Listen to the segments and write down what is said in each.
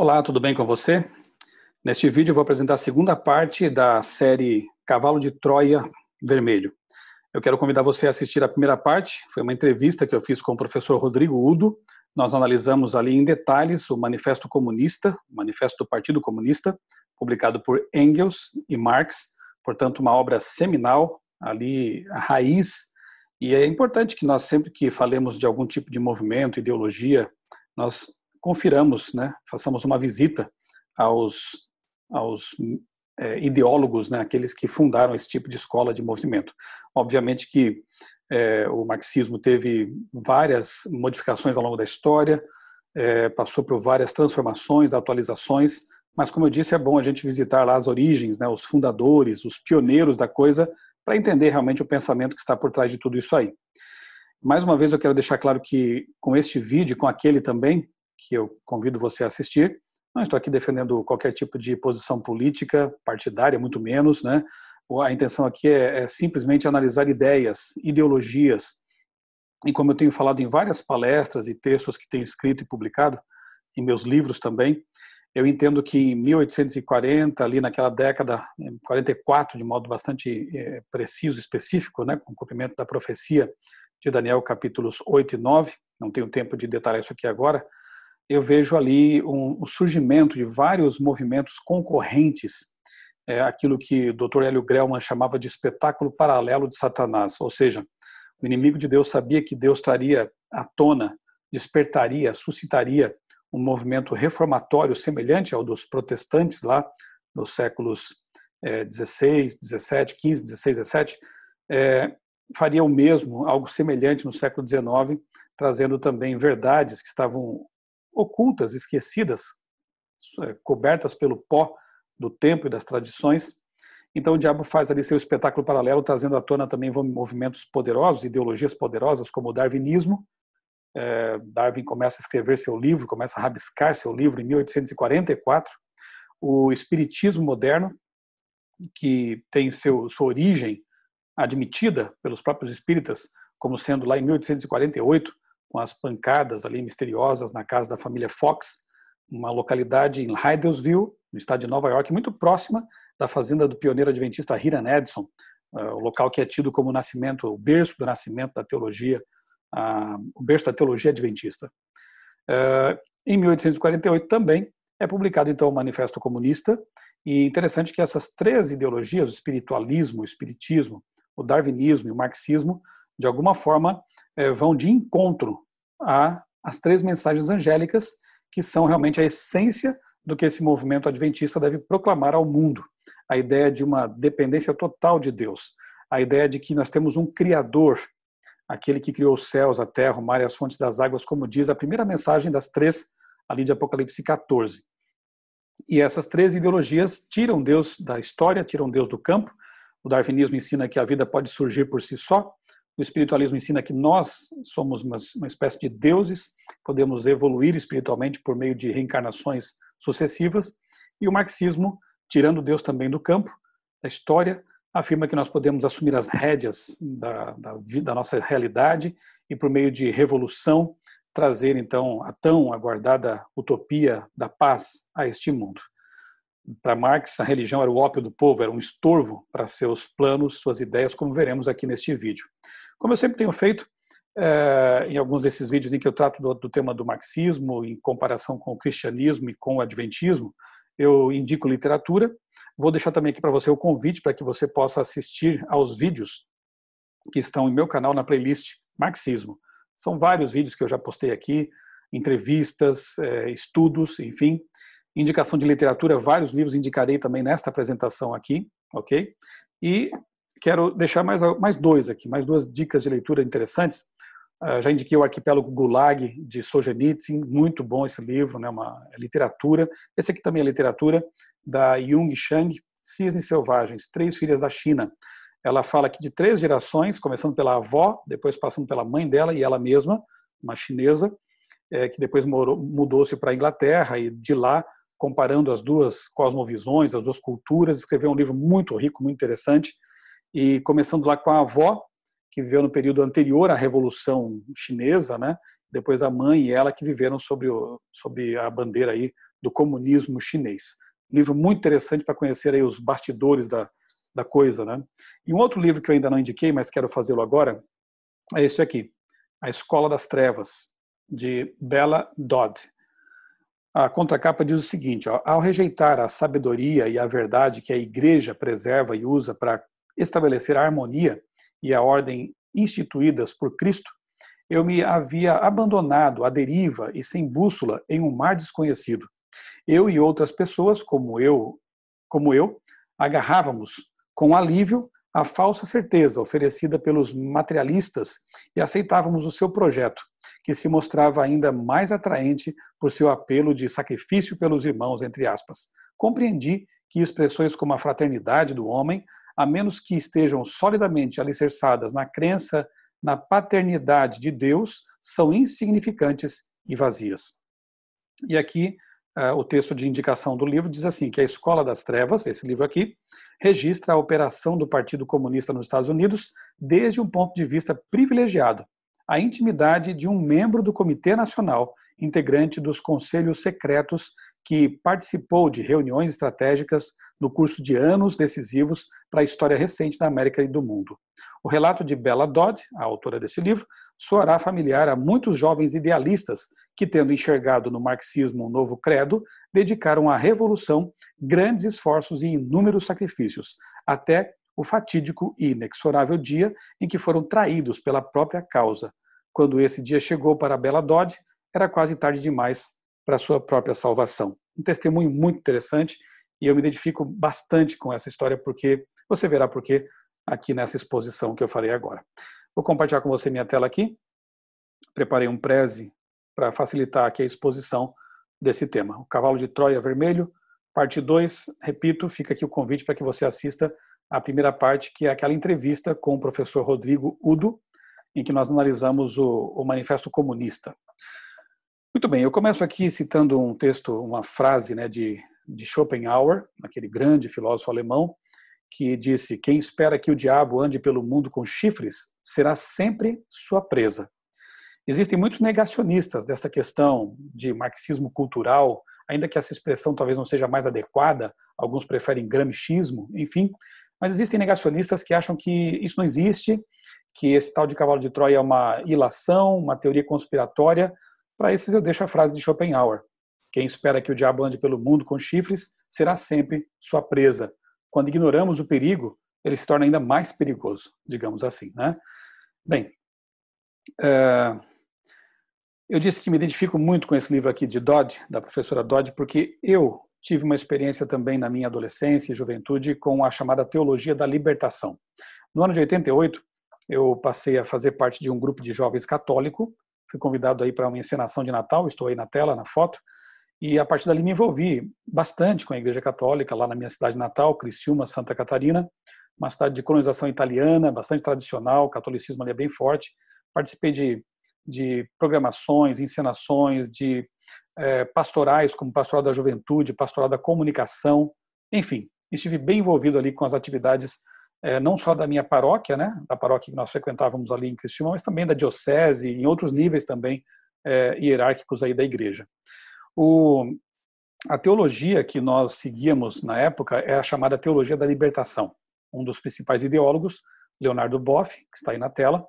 Olá, tudo bem com você? Neste vídeo eu vou apresentar a segunda parte da série Cavalo de Troia Vermelho. Eu quero convidar você a assistir a primeira parte, foi uma entrevista que eu fiz com o professor Rodrigo Udo. Nós analisamos ali em detalhes o Manifesto Comunista, o Manifesto do Partido Comunista, publicado por Engels e Marx, portanto uma obra seminal, ali a raiz, e é importante que nós sempre que falemos de algum tipo de movimento, ideologia, nós confiramos, né, façamos uma visita aos ideólogos, né, aqueles que fundaram esse tipo de escola de movimento. Obviamente que o marxismo teve várias modificações ao longo da história, passou por várias transformações, atualizações, mas como eu disse, é bom a gente visitar lá as origens, né, os fundadores, os pioneiros da coisa, para entender realmente o pensamento que está por trás de tudo isso aí. Mais uma vez eu quero deixar claro que com este vídeo, com aquele também, que eu convido você a assistir, não estou aqui defendendo qualquer tipo de posição política, partidária, muito menos, né? A intenção aqui é simplesmente analisar ideias, ideologias, e como eu tenho falado em várias palestras e textos que tenho escrito e publicado, em meus livros também, eu entendo que em 1840, ali naquela década, 44, de modo bastante preciso, específico, né, com o cumprimento da profecia de Daniel, capítulos 8 e 9, não tenho tempo de detalhar isso aqui agora, eu vejo ali o surgimento de vários movimentos concorrentes, aquilo que o Dr. Hélio Grellman chamava de espetáculo paralelo de Satanás, ou seja, o inimigo de Deus sabia que Deus traria à tona, despertaria, suscitaria um movimento reformatório semelhante ao dos protestantes lá nos séculos 16, 17, 15, 16, 17, faria o mesmo, algo semelhante no século 19, trazendo também verdades que estavam ocultas, esquecidas, cobertas pelo pó do tempo e das tradições. Então o diabo faz ali seu espetáculo paralelo, trazendo à tona também movimentos poderosos, ideologias poderosas, como o darwinismo. Darwin começa a escrever seu livro, começa a rabiscar seu livro em 1844. O espiritismo moderno, que tem sua origem admitida pelos próprios espíritas, como sendo lá em 1848, com as pancadas ali misteriosas na casa da família Fox, uma localidade em Hydelsville, no estado de Nova York, muito próxima da fazenda do pioneiro adventista Hiram Edson, o local que é tido como o berço do nascimento da teologia, o berço da teologia adventista. Em 1848 também é publicado então o Manifesto Comunista, e interessante que essas três ideologias, o espiritualismo, o espiritismo, o darwinismo e o marxismo, de alguma forma vão de encontro às três mensagens angélicas, que são realmente a essência do que esse movimento adventista deve proclamar ao mundo. A ideia de uma dependência total de Deus, a ideia de que nós temos um Criador, aquele que criou os céus, a terra, o mar e as fontes das águas, como diz a primeira mensagem das três, ali de Apocalipse 14. E essas três ideologias tiram Deus da história, tiram Deus do campo. O darwinismo ensina que a vida pode surgir por si só. O espiritualismo ensina que nós somos uma espécie de deuses, podemos evoluir espiritualmente por meio de reencarnações sucessivas. E o marxismo, tirando Deus também do campo, da história, afirma que nós podemos assumir as rédeas da nossa realidade e, por meio de revolução, trazer então a tão aguardada utopia da paz a este mundo. Para Marx, a religião era o ópio do povo, era um estorvo para seus planos, suas ideias, como veremos aqui neste vídeo. Como eu sempre tenho feito, em alguns desses vídeos em que eu trato do tema do marxismo, em comparação com o cristianismo e com o adventismo, eu indico literatura. Vou deixar também aqui para você o convite para que você possa assistir aos vídeos que estão em meu canal na playlist Marxismo. São vários vídeos que eu já postei aqui, entrevistas, estudos, enfim. Indicação de literatura, vários livros indicarei também nesta apresentação aqui, ok? E quero deixar mais dois aqui, mais duas dicas de leitura interessantes. Já indiquei o Arquipélago Gulag, de Solzhenitsyn, muito bom esse livro, né, uma literatura. Esse aqui também é literatura, da Jung Chang, Cisnes Selvagens, Três Filhas da China. Ela fala aqui de 3 gerações, começando pela avó, depois passando pela mãe dela e ela mesma, uma chinesa, que depois mudou-se para a Inglaterra, e de lá, comparando as duas cosmovisões, as duas culturas, escreveu um livro muito rico, muito interessante, e começando lá com a avó, que viveu no período anterior à Revolução Chinesa, né? Depois a mãe e ela que viveram sob a bandeira aí do comunismo chinês. Um livro muito interessante para conhecer aí os bastidores da coisa, né? E um outro livro que eu ainda não indiquei, mas quero fazê-lo agora, é esse aqui, A Escola das Trevas, de Bella Dodd. A contracapa diz o seguinte, ó, ao rejeitar a sabedoria e a verdade que a Igreja preserva e usa para estabelecer a harmonia e a ordem instituídas por Cristo, eu me havia abandonado à deriva e sem bússola em um mar desconhecido. Eu e outras pessoas, como eu, agarrávamos com alívio a falsa certeza oferecida pelos materialistas e aceitávamos o seu projeto, que se mostrava ainda mais atraente por seu apelo de sacrifício pelos irmãos, entre aspas. Compreendi que expressões como a fraternidade do homem, a menos que estejam solidamente alicerçadas na crença na paternidade de Deus, são insignificantes e vazias. E aqui o texto de indicação do livro diz assim, que a Escola das Trevas, esse livro aqui, registra a operação do Partido Comunista nos Estados Unidos desde um ponto de vista privilegiado, a intimidade de um membro do Comitê Nacional, integrante dos conselhos secretos, que participou de reuniões estratégicas no curso de anos decisivos para a história recente da América e do mundo. O relato de Bella Dodd, a autora desse livro, soará familiar a muitos jovens idealistas que, tendo enxergado no marxismo um novo credo, dedicaram à revolução grandes esforços e inúmeros sacrifícios, até o fatídico e inexorável dia em que foram traídos pela própria causa. Quando esse dia chegou para Bella Dodd, era quase tarde demais para a sua própria salvação. Um testemunho muito interessante e eu me identifico bastante com essa história porque você verá por quê aqui nessa exposição que eu farei agora. Vou compartilhar com você minha tela aqui. Preparei um preze para facilitar aqui a exposição desse tema. O Cavalo de Troia Vermelho, parte 2. Repito, fica aqui o convite para que você assista a primeira parte, que é aquela entrevista com o professor Rodrigo Udo, em que nós analisamos o Manifesto Comunista. Muito bem, eu começo aqui citando um texto, uma frase, né, de Schopenhauer, aquele grande filósofo alemão, que disse: quem espera que o diabo ande pelo mundo com chifres será sempre sua presa. Existem muitos negacionistas dessa questão de marxismo cultural, ainda que essa expressão talvez não seja mais adequada, alguns preferem gramscismo, enfim, mas existem negacionistas que acham que isso não existe, que esse tal de cavalo de Troia é uma ilação, uma teoria conspiratória. Para esses eu deixo a frase de Schopenhauer: quem espera que o diabo ande pelo mundo com chifres será sempre sua presa. Quando ignoramos o perigo, ele se torna ainda mais perigoso, digamos assim, né? Bem, eu disse que me identifico muito com esse livro aqui de Dodd, da professora Dodd, porque eu tive uma experiência também na minha adolescência e juventude com a chamada teologia da libertação. No ano de 88, eu passei a fazer parte de um grupo de jovens católico, fui convidado aí para uma encenação de Natal, estou aí na tela, na foto, e a partir dali me envolvi bastante com a Igreja Católica, lá na minha cidade natal, Criciúma, Santa Catarina, uma cidade de colonização italiana, bastante tradicional, o catolicismo ali é bem forte. Participei de programações, encenações, de pastorais, como Pastoral da Juventude, Pastoral da Comunicação, enfim, estive bem envolvido ali com as atividades não só da minha paróquia, né, da paróquia que nós frequentávamos ali em Criciúma, mas também da diocese, em outros níveis também hierárquicos aí da igreja. A teologia que nós seguíamos na época é a chamada teologia da libertação. Um dos principais ideólogos, Leonardo Boff, que está aí na tela,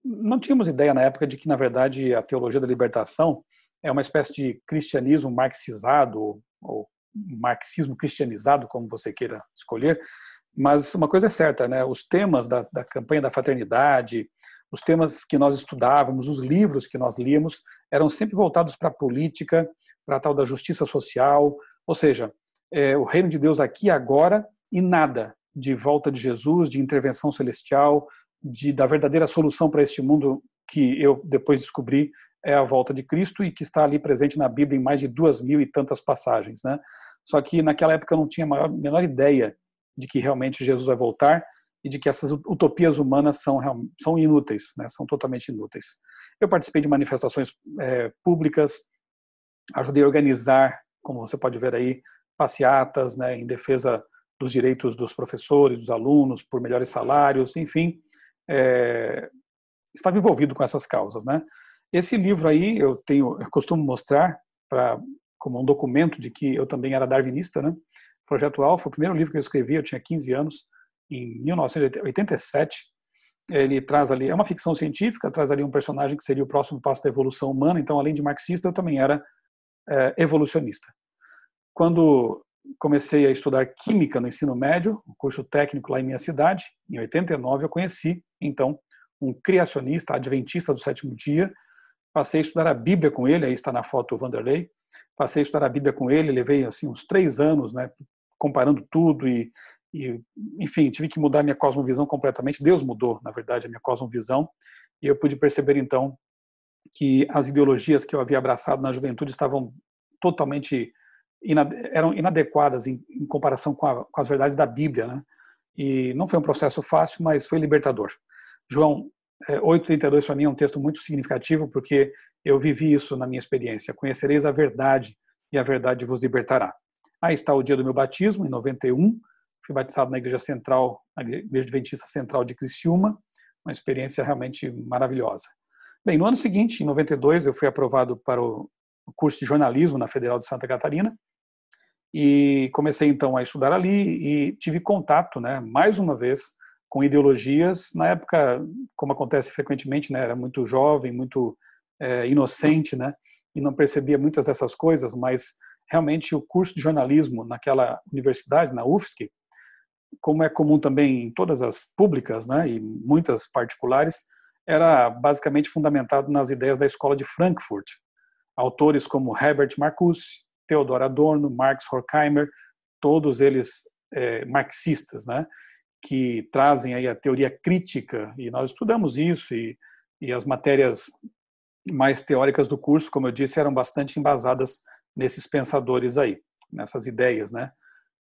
não tínhamos ideia na época de que, na verdade, a teologia da libertação é uma espécie de cristianismo marxizado, ou marxismo cristianizado, como você queira escolher, mas uma coisa é certa, né? Os temas da campanha da fraternidade, os temas que nós estudávamos, os livros que nós líamos, eram sempre voltados para a política, para a tal da justiça social, ou seja, o reino de Deus aqui e agora, e nada de volta de Jesus, de intervenção celestial, da verdadeira solução para este mundo que eu depois descobri é a volta de Cristo e que está ali presente na Bíblia em mais de 2.000 e tantas passagens, né? Só que naquela época eu não tinha a menor ideia de que realmente Jesus vai voltar e de que essas utopias humanas são inúteis, né? São totalmente inúteis. Eu participei de manifestações públicas, ajudei a organizar, como você pode ver aí, passeatas, né, em defesa dos direitos dos professores, dos alunos, por melhores salários, enfim, estava envolvido com essas causas, né? Esse livro aí eu costumo mostrar como um documento de que eu também era darwinista, né? Projeto Alpha, o primeiro livro que eu escrevi, eu tinha 15 anos, em 1987. Ele traz ali, é uma ficção científica, traz ali um personagem que seria o próximo passo da evolução humana. Então, além de marxista, eu também era evolucionista. Quando comecei a estudar química no ensino médio, um curso técnico lá em minha cidade, em 89, eu conheci, então, um criacionista, adventista do sétimo dia. Passei a estudar a Bíblia com ele, aí está na foto o Vanderlei. Passei a estudar a Bíblia com ele, levei assim uns 3 anos, né, comparando tudo e, enfim, tive que mudar minha cosmovisão completamente. Deus mudou, na verdade, a minha cosmovisão, e eu pude perceber então que as ideologias que eu havia abraçado na juventude estavam totalmente eram inadequadas em comparação com as verdades da Bíblia, né? E não foi um processo fácil, mas foi libertador. João 8:32 para mim é um texto muito significativo, porque eu vivi isso na minha experiência. Conhecereis a verdade e a verdade vos libertará. Aí está o dia do meu batismo, em 91. Fui batizado na Igreja Central, na Igreja Adventista Central de Criciúma, uma experiência realmente maravilhosa. Bem, no ano seguinte, em 92, eu fui aprovado para o curso de jornalismo na Federal de Santa Catarina e comecei então a estudar ali e tive contato, né, mais uma vez, com ideologias. Na época, como acontece frequentemente, né, era muito jovem, muito inocente, né, e não percebia muitas dessas coisas, mas realmente o curso de jornalismo naquela universidade, na UFSC, como é comum também em todas as públicas, né, e muitas particulares, era basicamente fundamentado nas ideias da Escola de Frankfurt. Autores como Herbert Marcuse, Theodor Adorno, Marx Horkheimer, todos eles marxistas, né, que trazem aí a teoria crítica, e nós estudamos isso, e as matérias mais teóricas do curso, como eu disse, eram bastante embasadas nesses pensadores aí, nessas ideias, né,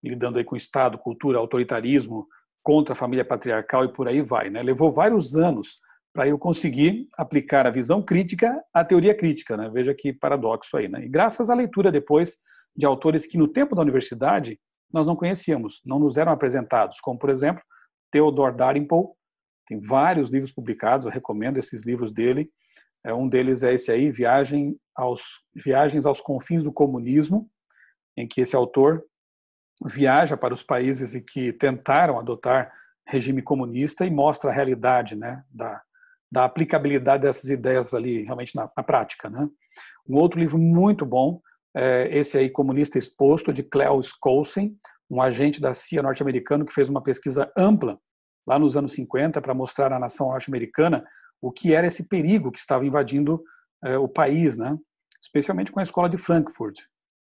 lidando aí com Estado, cultura, autoritarismo, contra a família patriarcal e por aí vai, né. Levou vários anos para eu conseguir aplicar a visão crítica à teoria crítica, né? Veja que paradoxo aí, né? E graças à leitura depois de autores que no tempo da universidade nós não conhecíamos, não nos eram apresentados, como por exemplo, Theodor Dalrymple, tem vários livros publicados, eu recomendo esses livros dele. Um deles é esse aí, Viagens aos Confins do Comunismo, em que esse autor viaja para os países em que tentaram adotar regime comunista e mostra a realidade, né, da aplicabilidade dessas ideias ali realmente na prática, né? Um outro livro muito bom é esse aí, Comunista Exposto, de Cleo Skousen, um agente da CIA norte-americano que fez uma pesquisa ampla lá nos anos 50 para mostrar à nação norte-americana o que era esse perigo que estava invadindo o país, né? Especialmente com a Escola de Frankfurt.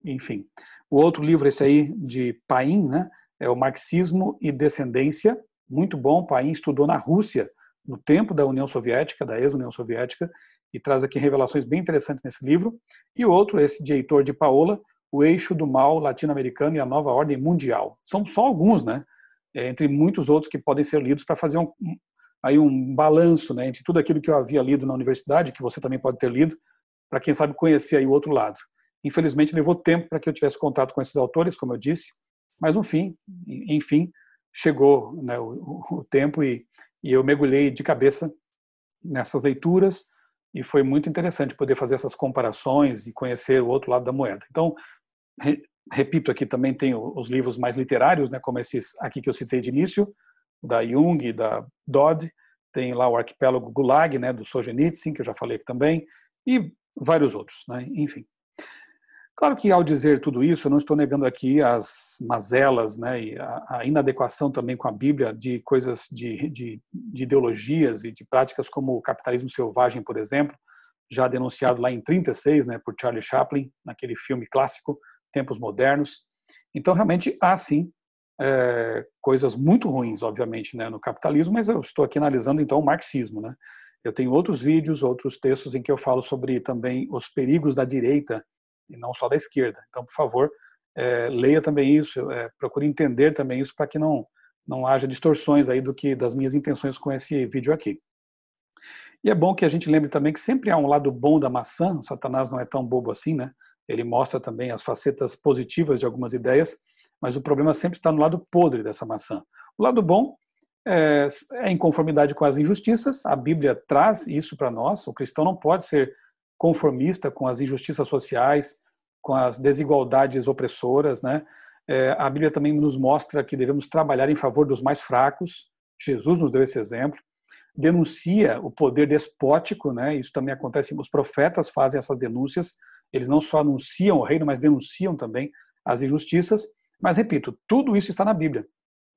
Enfim, o outro livro, esse aí de Paim, né, é o Marxismo e Descendência, muito bom. Paim estudou na Rússia no tempo da União Soviética, da ex-União Soviética, e traz aqui revelações bem interessantes nesse livro. E o outro, esse de Heitor de Paola, O Eixo do Mal Latino-Americano e a Nova Ordem Mundial. São só alguns, né, entre muitos outros que podem ser lidos para fazer aí um balanço, né, entre tudo aquilo que eu havia lido na universidade, que você também pode ter lido, para quem sabe conhecer aí o outro lado. Infelizmente levou tempo para que eu tivesse contato com esses autores, como eu disse, mas enfim, chegou, né, o tempo e eu mergulhei de cabeça nessas leituras e foi muito interessante poder fazer essas comparações e conhecer o outro lado da moeda. Então, repito, aqui também tem os livros mais literários, né, como esses aqui que eu citei de início, da Jung e da Dodd, tem lá o Arquipélago Gulag, né, do Solzhenitsyn, que eu já falei aqui também, e vários outros, né, enfim. Claro que ao dizer tudo isso, eu não estou negando aqui as mazelas, né, e a inadequação também com a Bíblia de coisas de ideologias e de práticas como o capitalismo selvagem, por exemplo, já denunciado lá em 36, né, por Charlie Chaplin, naquele filme clássico, Tempos Modernos. Então, realmente, há sim coisas muito ruins, obviamente, né, no capitalismo, mas eu estou aqui analisando, então, o marxismo, né. Eu tenho outros vídeos, outros textos em que eu falo sobre também os perigos da direita e não só da esquerda. Então, por favor, leia também isso, procure entender também isso para que não haja distorções aí das minhas intenções com esse vídeo aqui. E é bom que a gente lembre também que sempre há um lado bom da maçã. O Satanás não é tão bobo assim, né? Ele mostra também as facetas positivas de algumas ideias, mas o problema sempre está no lado podre dessa maçã. O lado bom é em conformidade com as injustiças. A Bíblia traz isso para nós. O cristão não pode ser conformista com as injustiças sociais, com as desigualdades opressoras, né? A Bíblia também nos mostra que devemos trabalhar em favor dos mais fracos. Jesus nos deu esse exemplo. Denuncia o poder despótico, né? Isso também acontece, os profetas fazem essas denúncias, eles não só anunciam o reino, mas denunciam também as injustiças. Mas, repito, tudo isso está na Bíblia.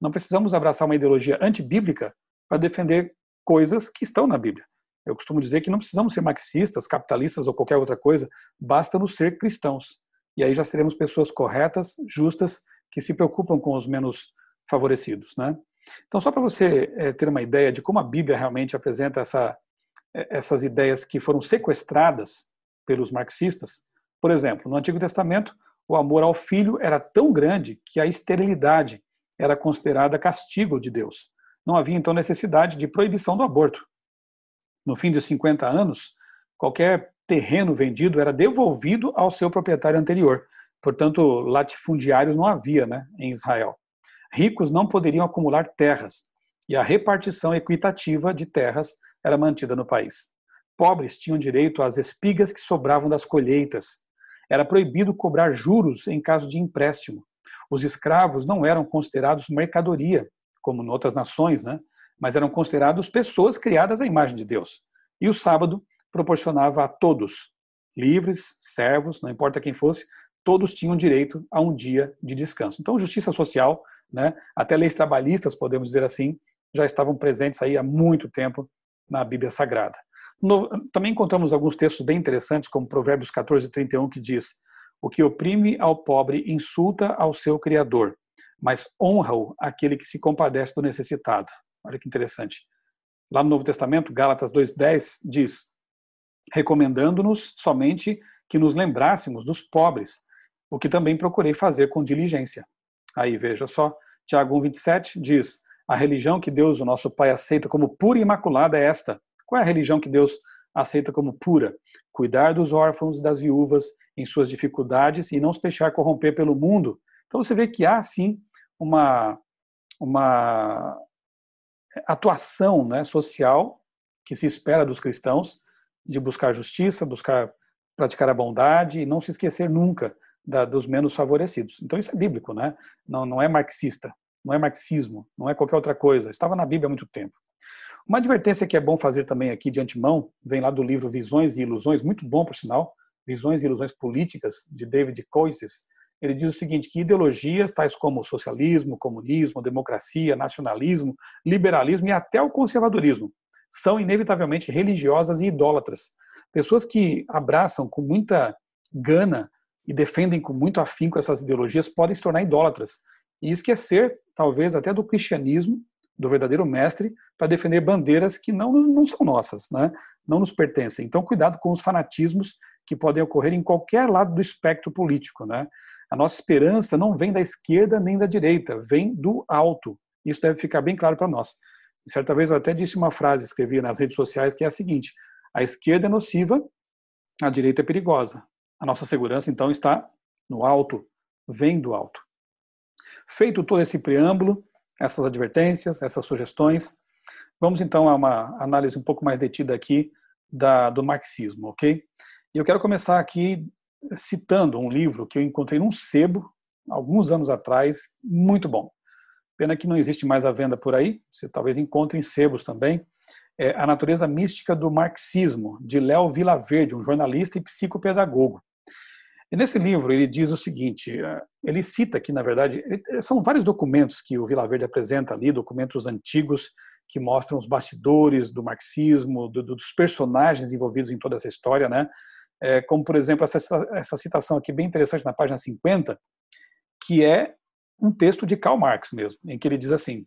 Não precisamos abraçar uma ideologia antibíblica para defender coisas que estão na Bíblia. Eu costumo dizer que não precisamos ser marxistas, capitalistas ou qualquer outra coisa, basta nos ser cristãos. E aí já seremos pessoas corretas, justas, que se preocupam com os menos favorecidos, né? Então, só para você ter uma ideia de como a Bíblia realmente apresenta essas ideias que foram sequestradas pelos marxistas, por exemplo, no Antigo Testamento, o amor ao filho era tão grande que a esterilidade era considerada castigo de Deus. Não havia, então, necessidade de proibição do aborto. No fim de 50 anos, qualquer terreno vendido era devolvido ao seu proprietário anterior. Portanto, latifundiários não havia, né, em Israel. Ricos não poderiam acumular terras, e a repartição equitativa de terras era mantida no país. Pobres tinham direito às espigas que sobravam das colheitas. Era proibido cobrar juros em caso de empréstimo. Os escravos não eram considerados mercadoria, como em outras nações, né? Mas eram considerados pessoas criadas à imagem de Deus. E o sábado proporcionava a todos, livres, servos, não importa quem fosse, todos tinham direito a um dia de descanso. Então, justiça social, né, até leis trabalhistas, podemos dizer assim, já estavam presentes aí há muito tempo na Bíblia Sagrada. Também encontramos alguns textos bem interessantes, como Provérbios 14:31, que diz: o que oprime ao pobre insulta ao seu Criador, mas honra-o aquele que se compadece do necessitado. Olha que interessante. Lá no Novo Testamento, Gálatas 2:10 diz: recomendando-nos somente que nos lembrássemos dos pobres, o que também procurei fazer com diligência. Aí, veja só, Tiago 1:27 diz: a religião que Deus, o nosso Pai, aceita como pura e imaculada é esta. Qual é a religião que Deus aceita como pura? Cuidar dos órfãos e das viúvas em suas dificuldades e não se deixar corromper pelo mundo. Então você vê que há, sim, uma atuação, né, social que se espera dos cristãos de buscar justiça, buscar praticar a bondade e não se esquecer nunca dos menos favorecidos. Então isso é bíblico, né? Não é marxista, não é marxismo, não é qualquer outra coisa. Estava na Bíblia há muito tempo. Uma advertência que é bom fazer também aqui de antemão, vem lá do livro Visões e Ilusões, muito bom por sinal, Visões e Ilusões Políticas, de David Koyzis. Ele diz o seguinte, que ideologias tais como socialismo, comunismo, democracia, nacionalismo, liberalismo e até o conservadorismo são inevitavelmente religiosas e idólatras. Pessoas que abraçam com muita gana e defendem com muito afinco essas ideologias podem se tornar idólatras e esquecer, talvez, até do cristianismo, do verdadeiro mestre, para defender bandeiras que não são nossas, né? Não nos pertencem. Então, cuidado com os fanatismos que podem ocorrer em qualquer lado do espectro político, né? A nossa esperança não vem da esquerda nem da direita, vem do alto. Isso deve ficar bem claro para nós. Certa vez eu até disse uma frase, escrevi nas redes sociais, que é a seguinte: a esquerda é nociva, a direita é perigosa. A nossa segurança, então, está no alto, vem do alto. Feito todo esse preâmbulo, essas advertências, essas sugestões, vamos então a uma análise um pouco mais detida aqui do marxismo, ok? E eu quero começar aqui citando um livro que eu encontrei num sebo, alguns anos atrás, muito bom. Pena que não existe mais à venda por aí, você talvez encontre em sebos também. É A Natureza Mística do Marxismo, de Léo Vilaverde, um jornalista e psicopedagogo. E nesse livro ele diz o seguinte, ele cita aqui, na verdade, são vários documentos que o Vilaverde apresenta ali, documentos antigos que mostram os bastidores do marxismo, dos personagens envolvidos em toda essa história, né? Como, por exemplo, essa citação aqui bem interessante na página 50, que é um texto de Karl Marx mesmo, em que ele diz assim: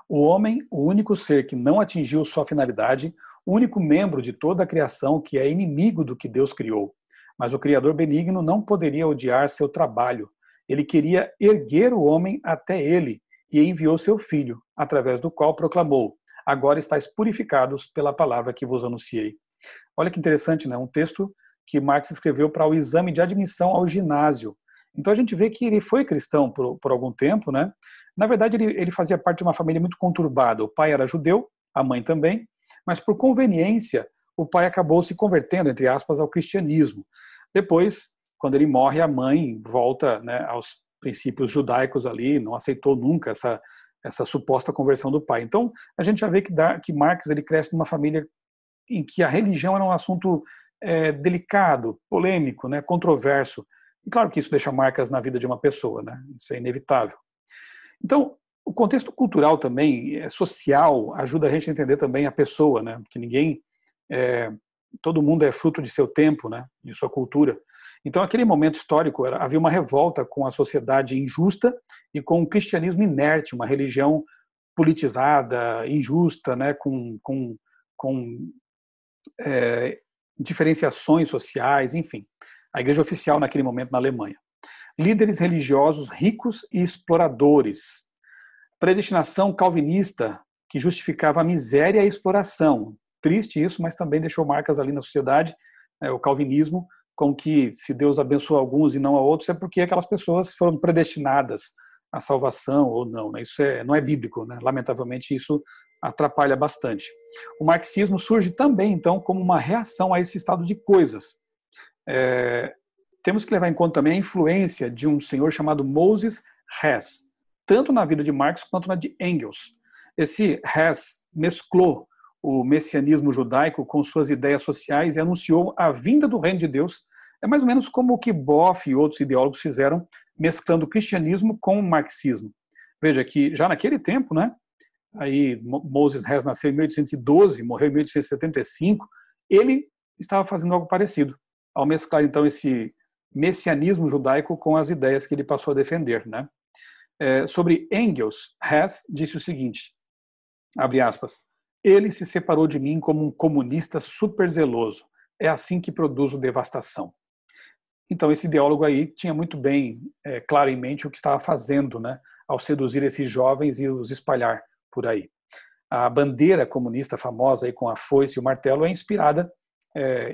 o homem, o único ser que não atingiu sua finalidade, o único membro de toda a criação que é inimigo do que Deus criou. Mas o Criador benigno não poderia odiar seu trabalho. Ele queria erguer o homem até ele e enviou seu Filho, através do qual proclamou: agora estáis purificados pela palavra que vos anunciei. Olha que interessante, né? Um texto que Marx escreveu para o exame de admissão ao ginásio. Então a gente vê que ele foi cristão por algum tempo, né? Na verdade, ele fazia parte de uma família muito conturbada. O pai era judeu, a mãe também, mas por conveniência, o pai acabou se convertendo, entre aspas, ao cristianismo. Depois, quando ele morre, a mãe volta, né, aos princípios judaicos ali, não aceitou nunca essa suposta conversão do pai. Então, a gente já vê que Marx ele cresce numa família em que a religião era um assunto delicado, polêmico, né, controverso. E claro que isso deixa marcas na vida de uma pessoa, né? Isso é inevitável. Então, o contexto cultural também, social, ajuda a gente a entender também a pessoa, né? Porque todo mundo é fruto de seu tempo, né? De sua cultura. Então, naquele momento histórico, havia uma revolta com a sociedade injusta e com o cristianismo inerte, uma religião politizada, injusta, né? Com diferenciações sociais, enfim. A igreja oficial naquele momento na Alemanha. Líderes religiosos ricos e exploradores. Predestinação calvinista que justificava a miséria e a exploração. Triste isso, mas também deixou marcas ali na sociedade, o calvinismo, com que se Deus abençoa alguns e não a outros, é porque aquelas pessoas foram predestinadas à salvação ou não. Né? Isso não é bíblico, né? Lamentavelmente isso atrapalha bastante. O marxismo surge também, então, como uma reação a esse estado de coisas. Temos que levar em conta também a influência de um senhor chamado Moses Hess, tanto na vida de Marx quanto na de Engels. Esse Hess mesclou o messianismo judaico com suas ideias sociais e anunciou a vinda do reino de Deus. É mais ou menos como o que Boff e outros ideólogos fizeram, mesclando o cristianismo com o marxismo. Veja que já naquele tempo, né, aí Moses Hess nasceu em 1812, morreu em 1875, ele estava fazendo algo parecido, ao mesclar então esse messianismo judaico com as ideias que ele passou a defender, né? Sobre Engels, Hess disse o seguinte, abre aspas, ele se separou de mim como um comunista superzeloso, é assim que produzo devastação. Então esse ideólogo aí tinha muito bem claro em mente o que estava fazendo, né, ao seduzir esses jovens e os espalhar por aí. A bandeira comunista famosa aí com a foice e o martelo é inspirada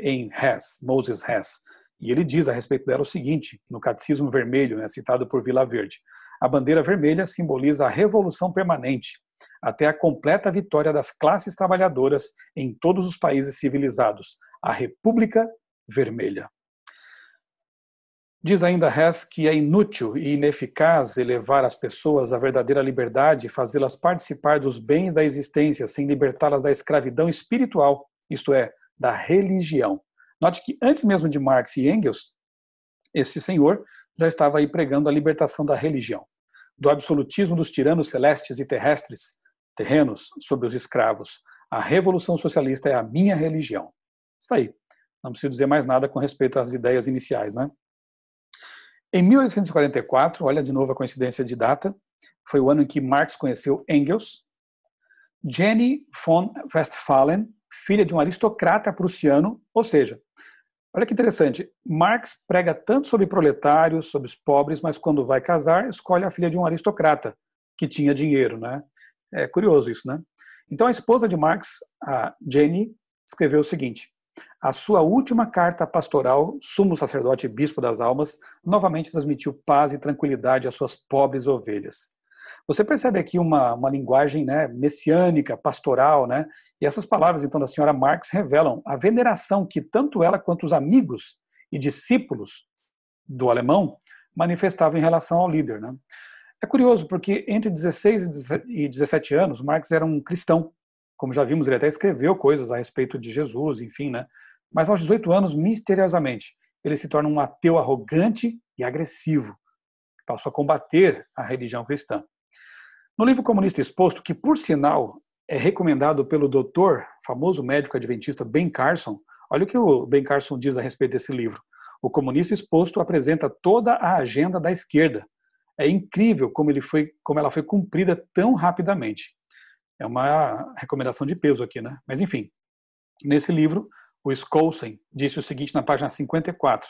em Hess, Moses Hess. E ele diz a respeito dela o seguinte, no Catecismo Vermelho, né, citado por Vila Verde. A bandeira vermelha simboliza a revolução permanente, até a completa vitória das classes trabalhadoras em todos os países civilizados. A República Vermelha. Diz ainda Hess que é inútil e ineficaz elevar as pessoas à verdadeira liberdade e fazê-las participar dos bens da existência sem libertá-las da escravidão espiritual, isto é, da religião. Note que antes mesmo de Marx e Engels, esse senhor já estava aí pregando a libertação da religião, do absolutismo dos tiranos celestes e terrenos sobre os escravos. A revolução socialista é a minha religião. Está aí. Não preciso dizer mais nada com respeito às ideias iniciais, né? Em 1844, olha de novo a coincidência de data, foi o ano em que Marx conheceu Engels. Jenny von Westphalen, filha de um aristocrata prussiano, ou seja, olha que interessante, Marx prega tanto sobre proletários, sobre os pobres, mas quando vai casar, escolhe a filha de um aristocrata, que tinha dinheiro, né? É curioso isso, né? Então a esposa de Marx, a Jenny, escreveu o seguinte, a sua última carta pastoral, sumo sacerdote e bispo das almas, novamente transmitiu paz e tranquilidade às suas pobres ovelhas. Você percebe aqui uma linguagem, né, messiânica, pastoral, né? E essas palavras, então, da senhora Marx revelam a veneração que tanto ela quanto os amigos e discípulos do alemão manifestavam em relação ao líder, né? É curioso, porque entre 16 e 17 anos, Marx era um cristão. Como já vimos, ele até escreveu coisas a respeito de Jesus, enfim, né? Mas aos 18 anos, misteriosamente, ele se torna um ateu arrogante e agressivo. Passou a combater a religião cristã. No livro Comunista Exposto, que por sinal é recomendado pelo doutor, famoso médico adventista Ben Carson, olha o que o Ben Carson diz a respeito desse livro. O Comunista Exposto apresenta toda a agenda da esquerda. É incrível como ela foi cumprida tão rapidamente. É uma recomendação de peso aqui, né? Mas enfim, nesse livro, o Skousen disse o seguinte na página 54.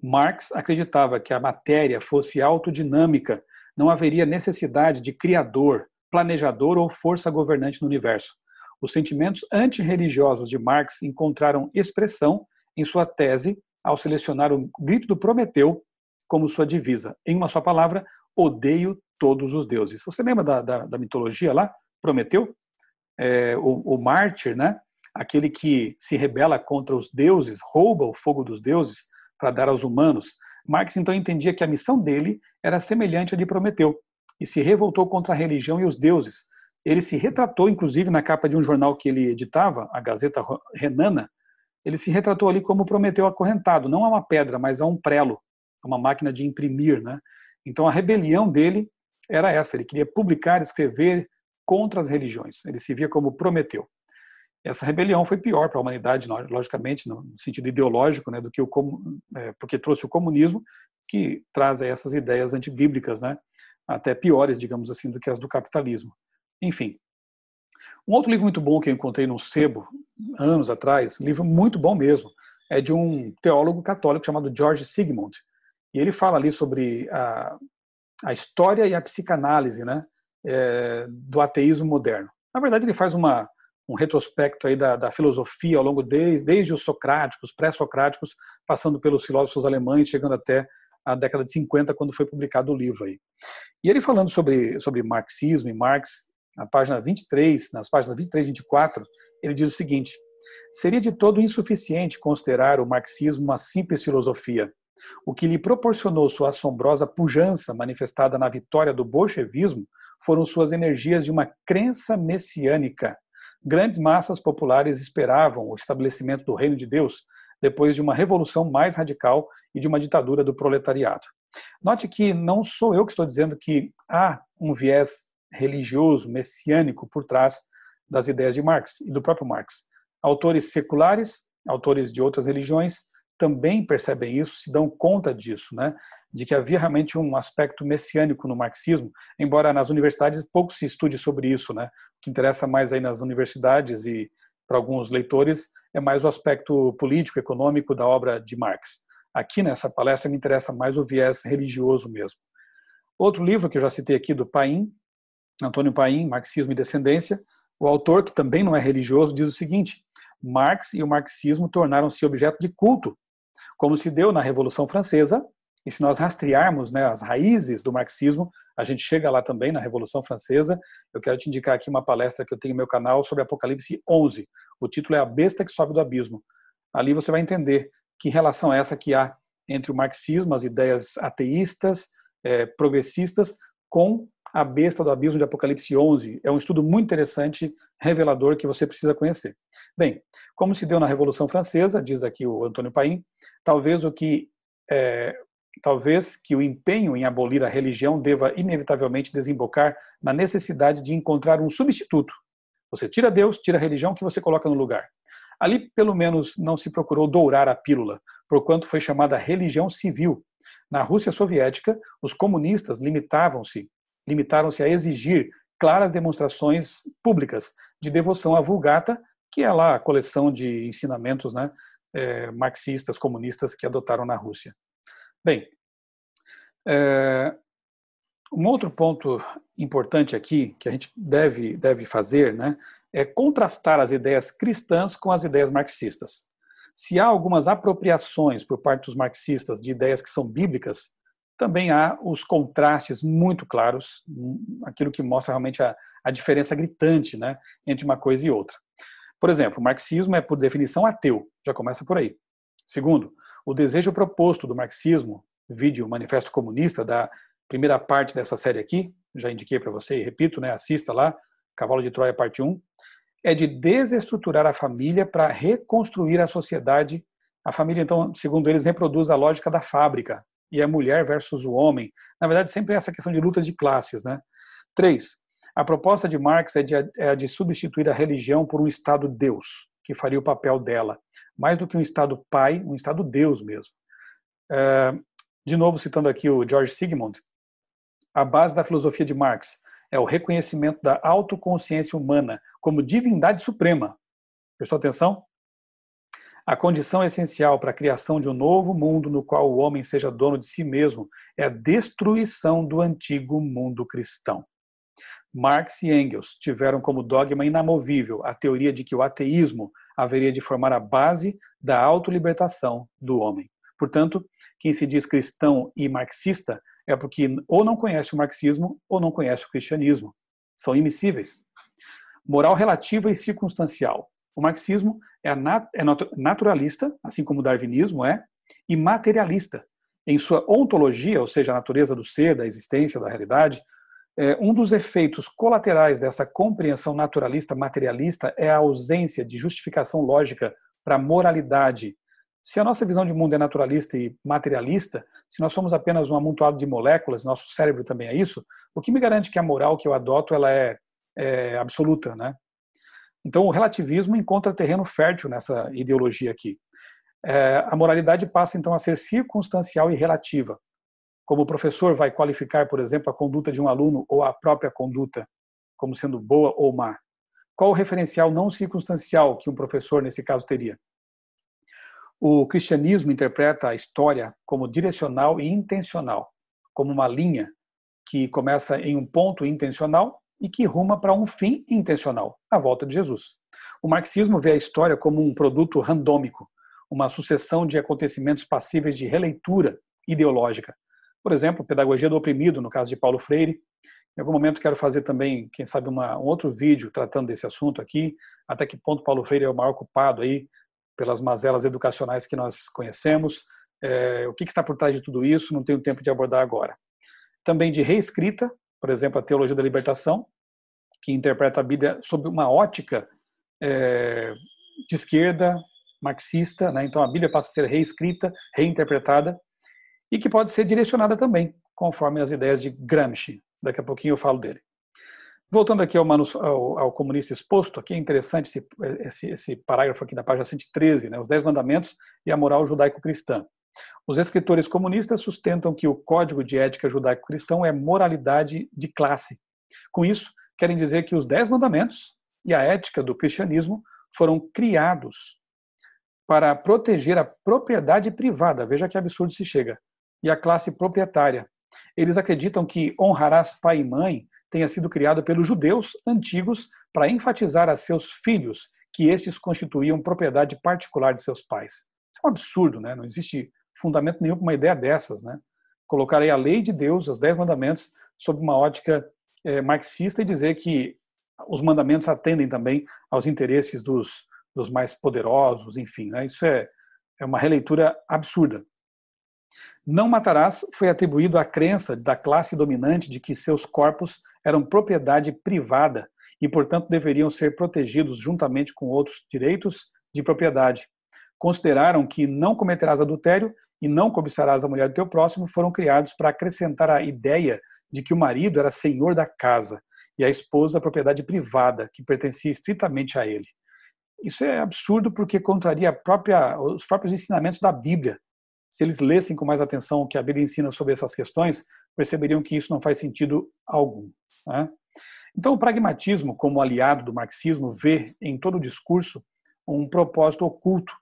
Marx acreditava que a matéria fosse autodinâmica, não haveria necessidade de criador, planejador ou força governante no universo. Os sentimentos antirreligiosos de Marx encontraram expressão em sua tese ao selecionar o grito do Prometeu como sua divisa. Em uma só palavra, odeio todos os deuses. Você lembra da mitologia lá? Prometeu? O mártir, né? Aquele que se rebela contra os deuses, rouba o fogo dos deuses para dar aos humanos, Marx então entendia que a missão dele era semelhante à de Prometeu e se revoltou contra a religião e os deuses. Ele se retratou, inclusive, na capa de um jornal que ele editava, a Gazeta Renana, ele se retratou ali como Prometeu acorrentado, não a uma pedra, mas a um prelo, a uma máquina de imprimir, né? Então a rebelião dele era essa, ele queria publicar, escrever contra as religiões, ele se via como Prometeu. Essa rebelião foi pior para a humanidade, logicamente, no sentido ideológico, né, do que porque trouxe o comunismo, que traz essas ideias antibíblicas, né, até piores, digamos assim, do que as do capitalismo. Enfim. Um outro livro muito bom que eu encontrei no sebo, anos atrás, livro muito bom mesmo, é de um teólogo católico chamado George Sigmund. E ele fala ali sobre a história e a psicanálise, né, do ateísmo moderno. Na verdade, ele faz um retrospecto aí da filosofia ao longo desde os socráticos, pré-socráticos, passando pelos filósofos alemães, chegando até a década de 50, quando foi publicado o livro aí. E ele falando sobre marxismo e Marx, na página 23, nas páginas 23 e 24, ele diz o seguinte: seria de todo insuficiente considerar o marxismo uma simples filosofia. O que lhe proporcionou sua assombrosa pujança manifestada na vitória do bolchevismo foram suas energias de uma crença messiânica. Grandes massas populares esperavam o estabelecimento do reino de Deus depois de uma revolução mais radical e de uma ditadura do proletariado. Note que não sou eu que estou dizendo que há um viés religioso, messiânico por trás das ideias de Marx e do próprio Marx. Autores seculares, autores de outras religiões, também percebem isso, se dão conta disso, né? De que havia realmente um aspecto messiânico no marxismo, embora nas universidades pouco se estude sobre isso, né? O que interessa mais aí nas universidades e para alguns leitores é mais o aspecto político, econômico da obra de Marx. Aqui nessa palestra me interessa mais o viés religioso mesmo. Outro livro que eu já citei aqui do Paim, Antônio Paim, Marxismo e Descendência, o autor, que também não é religioso, diz o seguinte: Marx e o marxismo tornaram-se objeto de culto, como se deu na Revolução Francesa, e se nós rastrearmos, né, as raízes do marxismo, a gente chega lá também na Revolução Francesa. Eu quero te indicar aqui uma palestra que eu tenho no meu canal sobre Apocalipse 11. O título é A Besta que Sobe do Abismo. Ali você vai entender que relação é essa que há entre o marxismo, as ideias ateístas, progressistas, com a besta do abismo de Apocalipse 11. É um estudo muito interessante, revelador, que você precisa conhecer. Bem, como se deu na Revolução Francesa, diz aqui o Antônio Paim, talvez que o empenho em abolir a religião deva inevitavelmente desembocar na necessidade de encontrar um substituto. Você tira Deus, tira a religião, que você coloca no lugar. Ali, pelo menos, não se procurou dourar a pílula, porquanto foi chamada religião civil. Na Rússia soviética, os comunistas limitaram-se a exigir claras demonstrações públicas de devoção à Vulgata, que é lá a coleção de ensinamentos, né, marxistas, comunistas que adotaram na Rússia. Bem, um outro ponto importante aqui que a gente deve fazer, né, é contrastar as ideias cristãs com as ideias marxistas. Se há algumas apropriações por parte dos marxistas de ideias que são bíblicas, também há os contrastes muito claros, aquilo que mostra realmente a diferença gritante, né, entre uma coisa e outra. Por exemplo, o marxismo é, por definição, ateu, já começa por aí. Segundo, o desejo proposto do marxismo, vídeo Manifesto Comunista, da primeira parte dessa série aqui, já indiquei para você e repito, né, assista lá, Cavalo de Troia, parte 1, é de desestruturar a família para reconstruir a sociedade. A família, então, segundo eles, reproduz a lógica da fábrica, e a mulher versus o homem. Na verdade, sempre é essa questão de lutas de classes, né? 3. A proposta de Marx é a de substituir a religião por um Estado Deus, que faria o papel dela. Mais do que um Estado pai, um Estado Deus mesmo. De novo, citando aqui o George Sigmund, a base da filosofia de Marx é o reconhecimento da autoconsciência humana como divindade suprema. Prestou atenção? A condição essencial para a criação de um novo mundo no qual o homem seja dono de si mesmo é a destruição do antigo mundo cristão. Marx e Engels tiveram como dogma inamovível a teoria de que o ateísmo haveria de formar a base da autolibertação do homem. Portanto, quem se diz cristão e marxista é porque ou não conhece o marxismo ou não conhece o cristianismo. São immiscíveis. Moral relativa e circunstancial. O marxismo é naturalista, assim como o darwinismo é, e materialista. Em sua ontologia, ou seja, a natureza do ser, da existência, da realidade, um dos efeitos colaterais dessa compreensão naturalista, materialista, é a ausência de justificação lógica para a moralidade. Se a nossa visão de mundo é naturalista e materialista, se nós somos apenas um amontoado de moléculas, nosso cérebro também é isso, o que me garante que a moral que eu adoto ela é absoluta, né? Então, o relativismo encontra terreno fértil nessa ideologia aqui. A moralidade passa, então, a ser circunstancial e relativa. Como o professor vai qualificar, por exemplo, a conduta de um aluno ou a própria conduta como sendo boa ou má? Qual o referencial não circunstancial que um professor, nesse caso, teria? O cristianismo interpreta a história como direcional e intencional, como uma linha que começa em um ponto intencional e que ruma para um fim intencional, a volta de Jesus. O marxismo vê a história como um produto randômico, uma sucessão de acontecimentos passíveis de releitura ideológica. Por exemplo, Pedagogia do Oprimido, no caso de Paulo Freire. Em algum momento quero fazer também, quem sabe, um outro vídeo tratando desse assunto aqui, até que ponto Paulo Freire é o maior culpado aí pelas mazelas educacionais que nós conhecemos. O que está por trás de tudo isso, não tenho tempo de abordar agora. Também de reescrita, por exemplo, a Teologia da Libertação, que interpreta a Bíblia sob uma ótica de esquerda, marxista, né? Então a Bíblia passa a ser reescrita, reinterpretada, e que pode ser direcionada também, conforme as ideias de Gramsci. Daqui a pouquinho eu falo dele. Voltando aqui ao Comunista Exposto, aqui é interessante esse parágrafo aqui da página 113, né? Os 10 mandamentos e a moral judaico-cristã. Os escritores comunistas sustentam que o código de ética judaico-cristão é moralidade de classe. Com isso, querem dizer que os 10 mandamentos e a ética do cristianismo foram criados para proteger a propriedade privada, veja que absurdo se chega, e a classe proprietária. Eles acreditam que honrarás pai e mãe tenha sido criado pelos judeus antigos para enfatizar a seus filhos que estes constituíam propriedade particular de seus pais. Isso é um absurdo, né? Não existe fundamento nenhum para uma ideia dessas, né? Colocar aí a lei de Deus, os 10 mandamentos, sob uma ótica marxista e dizer que os mandamentos atendem também aos interesses dos mais poderosos, enfim, né? Isso é uma releitura absurda. Não matarás foi atribuído à crença da classe dominante de que seus corpos eram propriedade privada e, portanto, deveriam ser protegidos juntamente com outros direitos de propriedade. Consideraram que não cometerás adultério e não cobiçarás a mulher do teu próximo foram criados para acrescentar a ideia de que o marido era senhor da casa e a esposa a propriedade privada que pertencia estritamente a ele. Isso é absurdo porque contraria os próprios ensinamentos da Bíblia. Se eles lessem com mais atenção o que a Bíblia ensina sobre essas questões, perceberiam que isso não faz sentido algum, né? Então, o pragmatismo, como aliado do marxismo, vê em todo o discurso um propósito oculto,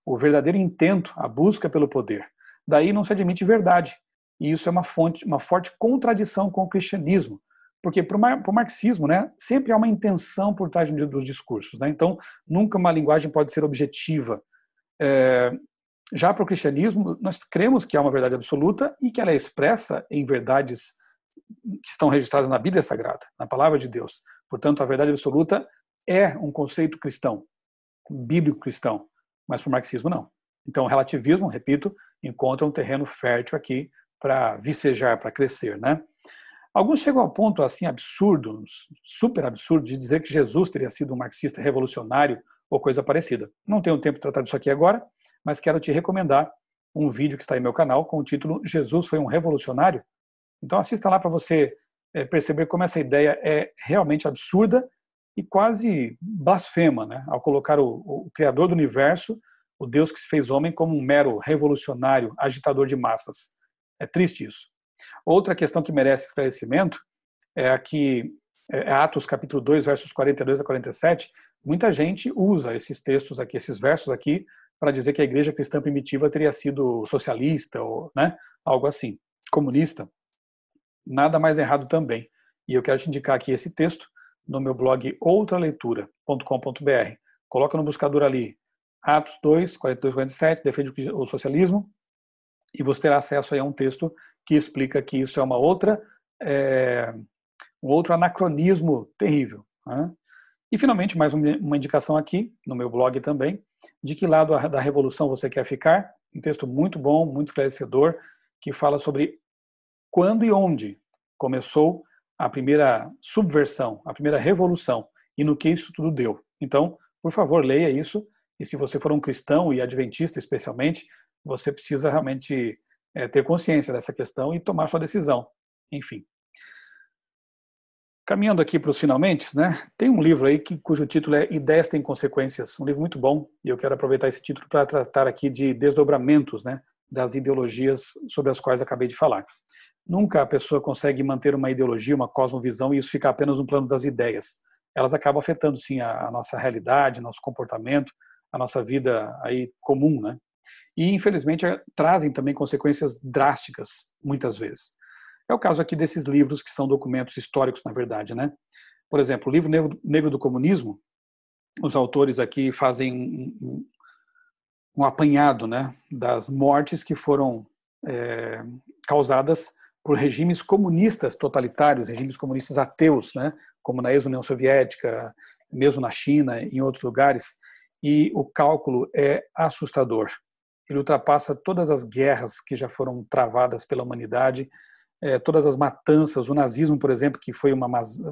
o verdadeiro intento, a busca pelo poder. Daí não se admite verdade. E isso é uma forte contradição com o cristianismo. Porque para o marxismo, né, sempre há uma intenção por trás dos discursos, né? Então, nunca uma linguagem pode ser objetiva. Já para o cristianismo, nós cremos que há uma verdade absoluta e que ela é expressa em verdades que estão registradas na Bíblia Sagrada, na Palavra de Deus. Portanto, a verdade absoluta é um conceito cristão, bíblico cristão, mas para o marxismo não. Então, o relativismo, repito, encontra um terreno fértil aqui para vicejar, para crescer, né? Alguns chegam ao ponto assim absurdo, super absurdo, de dizer que Jesus teria sido um marxista revolucionário ou coisa parecida. Não tenho tempo de tratar disso aqui agora, mas quero te recomendar um vídeo que está em meu canal com o título Jesus foi um revolucionário? Então assista lá para você perceber como essa ideia é realmente absurda e quase blasfema, né? Ao colocar o Criador do universo, o Deus que se fez homem, como um mero revolucionário, agitador de massas. É triste isso. Outra questão que merece esclarecimento é Atos capítulo 2, versos 42 a 47, muita gente usa esses textos aqui, esses versos aqui, para dizer que a igreja cristã primitiva teria sido socialista, ou, né, algo assim, comunista. Nada mais errado também. E eu quero te indicar aqui esse texto no meu blog outraleitura.com.br. Coloca no buscador ali, Atos 2, 42 a 47, defende o socialismo, e você terá acesso aí a um texto que explica que isso é um outro anacronismo terrível, né? E, finalmente, mais uma indicação aqui, no meu blog também, de que lado da revolução você quer ficar, um texto muito bom, muito esclarecedor, que fala sobre quando e onde começou a primeira subversão, a primeira revolução, e no que isso tudo deu. Então, por favor, leia isso, e se você for um cristão e adventista especialmente, você precisa realmente ter consciência dessa questão e tomar sua decisão. Enfim. Caminhando aqui para os finalmente, né? Tem um livro aí cujo título é Ideias Têm Consequências, um livro muito bom, e eu quero aproveitar esse título para tratar aqui de desdobramentos, né, das ideologias sobre as quais acabei de falar. Nunca a pessoa consegue manter uma ideologia, uma cosmovisão, e isso fica apenas no plano das ideias. Elas acabam afetando, sim, a nossa realidade, nosso comportamento, a nossa vida aí comum, né? E, infelizmente, trazem também consequências drásticas, muitas vezes. É o caso aqui desses livros, que são documentos históricos, na verdade, né? Por exemplo, o livro Negro do Comunismo, os autores aqui fazem um apanhado, né, das mortes que foram causadas por regimes comunistas totalitários, regimes comunistas ateus, né, como na ex-União Soviética, mesmo na China, em outros lugares, e o cálculo é assustador. Ele ultrapassa todas as guerras que já foram travadas pela humanidade, todas as matanças, o nazismo, por exemplo, que foi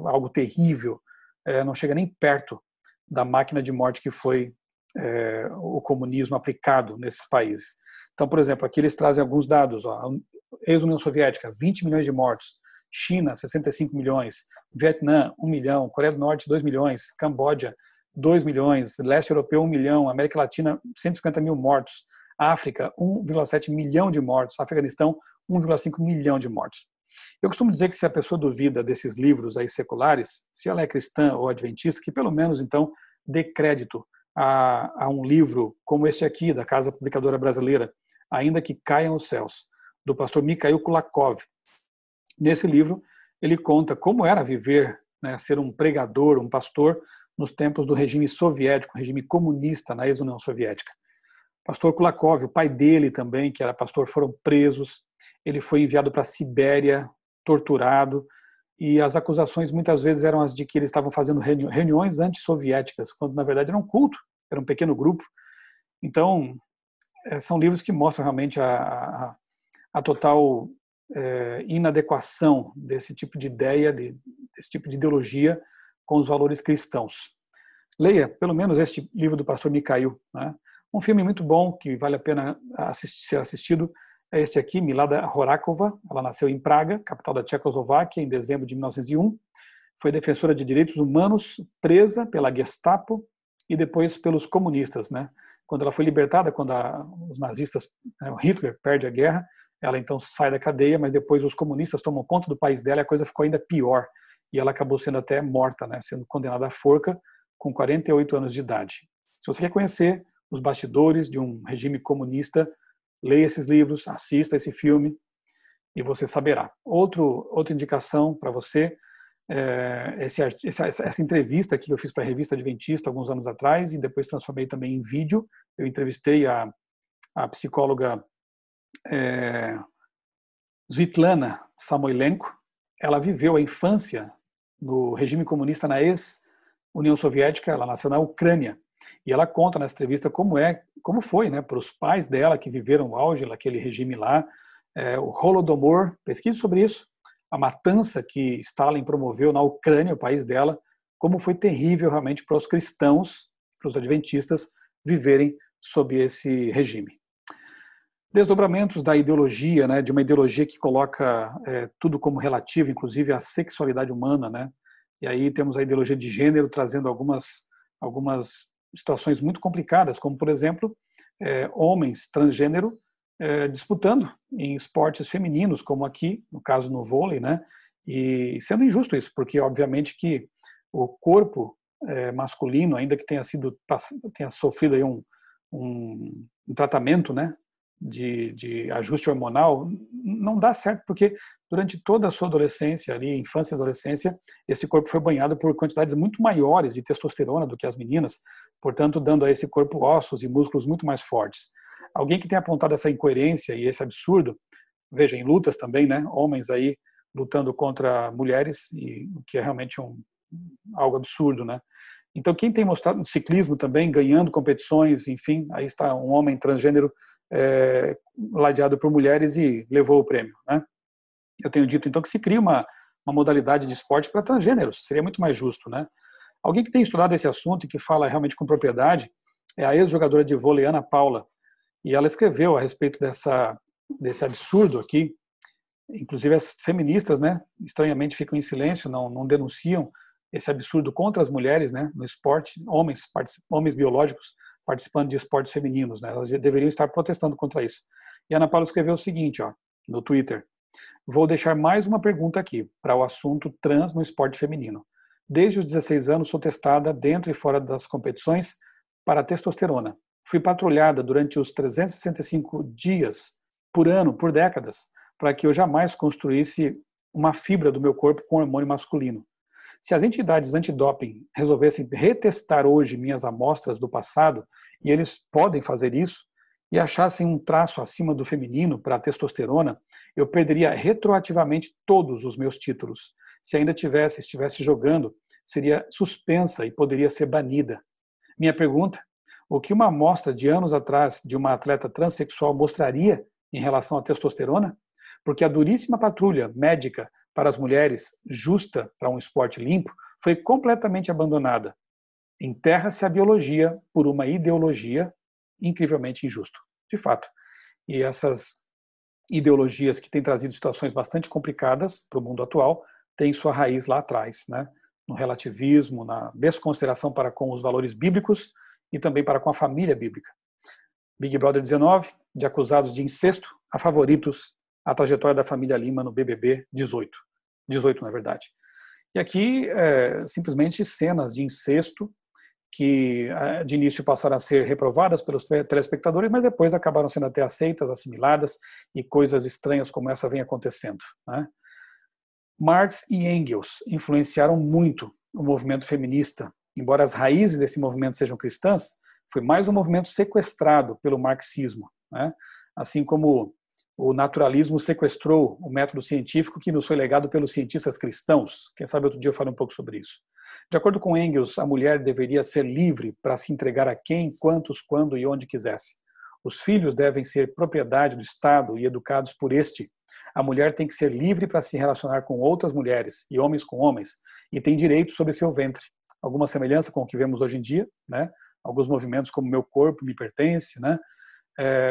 algo terrível, não chega nem perto da máquina de morte que foi o comunismo aplicado nesses países. Então, por exemplo, aqui eles trazem alguns dados. Ex-União Soviética, 20 milhões de mortos. China, 65 milhões. Vietnã, 1 milhão. Coreia do Norte, 2 milhões. Camboja, 2 milhões. Leste Europeu, 1 milhão. América Latina, 150 mil mortos. África, 1,7 milhão de mortos. Afeganistão, 1,5 milhão de mortos. Eu costumo dizer que se a pessoa duvida desses livros aí seculares, se ela é cristã ou adventista, que pelo menos, então, dê crédito a um livro como este aqui, da Casa Publicadora Brasileira, Ainda que Caiam os Céus, do pastor Mikhail Kulakov. Nesse livro, ele conta como era viver, né, ser um pregador, um pastor, nos tempos do regime soviético, regime comunista na ex-União Soviética. O pastor Kulakov, o pai dele também, que era pastor, foram presos. Ele foi enviado para a Sibéria, torturado, e as acusações muitas vezes eram as de que eles estavam fazendo reuniões antissoviéticas, quando na verdade era um culto, era um pequeno grupo. Então, são livros que mostram realmente a total inadequação desse tipo de ideia, desse tipo de ideologia com os valores cristãos. Leia, pelo menos, este livro do pastor Mikhail, né? Um filme muito bom, que vale a pena ser assistido, é este aqui, Milada Horáková. Ela nasceu em Praga, capital da Tchecoslováquia, em dezembro de 1901. Foi defensora de direitos humanos, presa pela Gestapo e depois pelos comunistas, né? Quando ela foi libertada, quando os nazistas, Hitler perde a guerra, ela então sai da cadeia, mas depois os comunistas tomam conta do país dela e a coisa ficou ainda pior. E ela acabou sendo até morta, né? Sendo condenada à forca com 48 anos de idade. Se você quer conhecer os bastidores de um regime comunista, leia esses livros, assista esse filme e você saberá. Outra indicação para você, essa entrevista que eu fiz para a revista Adventista alguns anos atrás e depois transformei também em vídeo. Eu entrevistei a psicóloga Svitlana Samoilenko. Ela viveu a infância no regime comunista na ex-União Soviética, ela nasceu na Ucrânia. E ela conta nessa entrevista como foi, né, para os pais dela que viveram o auge daquele regime lá, o Holodomor, pesquise sobre isso, a matança que Stalin promoveu na Ucrânia, o país dela, como foi terrível realmente para os cristãos, para os adventistas, viverem sob esse regime. Desdobramentos da ideologia, né, de uma ideologia que coloca tudo como relativo, inclusive a sexualidade humana, né? E aí temos a ideologia de gênero trazendo algumas situações muito complicadas, como, por exemplo, homens transgênero disputando em esportes femininos, como aqui, no caso no vôlei, né? E sendo injusto isso, porque obviamente que o corpo masculino, ainda que tenha sofrido aí um tratamento, né, de ajuste hormonal, não dá certo, porque durante toda a sua adolescência, ali, infância e adolescência, esse corpo foi banhado por quantidades muito maiores de testosterona do que as meninas, portanto, dando a esse corpo ossos e músculos muito mais fortes. Alguém que tenha apontado essa incoerência e esse absurdo, veja, em lutas também, né, homens aí lutando contra mulheres, o que é realmente algo absurdo, né? Então, quem tem mostrado no ciclismo também, ganhando competições, enfim, aí está um homem transgênero ladeado por mulheres e levou o prêmio, né? Eu tenho dito, então, que se cria uma modalidade de esporte para transgêneros, seria muito mais justo, né? Alguém que tem estudado esse assunto e que fala realmente com propriedade é a ex-jogadora de vôlei Ana Paula, e ela escreveu a respeito desse absurdo aqui. Inclusive as feministas, né, estranhamente ficam em silêncio, não denunciam esse absurdo contra as mulheres, né, no esporte, homens biológicos participando de esportes femininos, né, elas deveriam estar protestando contra isso. E a Ana Paula escreveu o seguinte, ó, no Twitter: vou deixar mais uma pergunta aqui para o assunto trans no esporte feminino. Desde os 16 anos sou testada dentro e fora das competições para testosterona. Fui patrulhada durante os 365 dias por ano, por décadas, para que eu jamais construísse uma fibra do meu corpo com hormônio masculino. Se as entidades antidoping resolvessem retestar hoje minhas amostras do passado, e eles podem fazer isso, e achassem um traço acima do feminino para a testosterona, eu perderia retroativamente todos os meus títulos. Se ainda estivesse jogando, seria suspensa e poderia ser banida. Minha pergunta: o que uma amostra de anos atrás de uma atleta transexual mostraria em relação à testosterona? Porque a duríssima patrulha médica para as mulheres, justa para um esporte limpo, foi completamente abandonada. Enterra-se a biologia por uma ideologia incrivelmente injusta, de fato. E essas ideologias que têm trazido situações bastante complicadas para o mundo atual têm sua raiz lá atrás, né? No relativismo, na desconsideração para com os valores bíblicos e também para com a família bíblica. Big Brother 19, de acusados de incesto a favoritos, a trajetória da família Lima no BBB 18. 18, na verdade. E aqui, simplesmente cenas de incesto que de início passaram a ser reprovadas pelos telespectadores, mas depois acabaram sendo até aceitas, assimiladas, e coisas estranhas como essa vem acontecendo, né? Marx e Engels influenciaram muito o movimento feminista. Embora as raízes desse movimento sejam cristãs, foi mais um movimento sequestrado pelo marxismo, né? Assim como o naturalismo sequestrou o método científico que nos foi legado pelos cientistas cristãos. Quem sabe outro dia eu falo um pouco sobre isso. De acordo com Engels, a mulher deveria ser livre para se entregar a quem, quantos, quando e onde quisesse. Os filhos devem ser propriedade do Estado e educados por este. A mulher tem que ser livre para se relacionar com outras mulheres e homens com homens, e tem direito sobre seu ventre. Alguma semelhança com o que vemos hoje em dia, né? Alguns movimentos como Meu Corpo Me Pertence, né?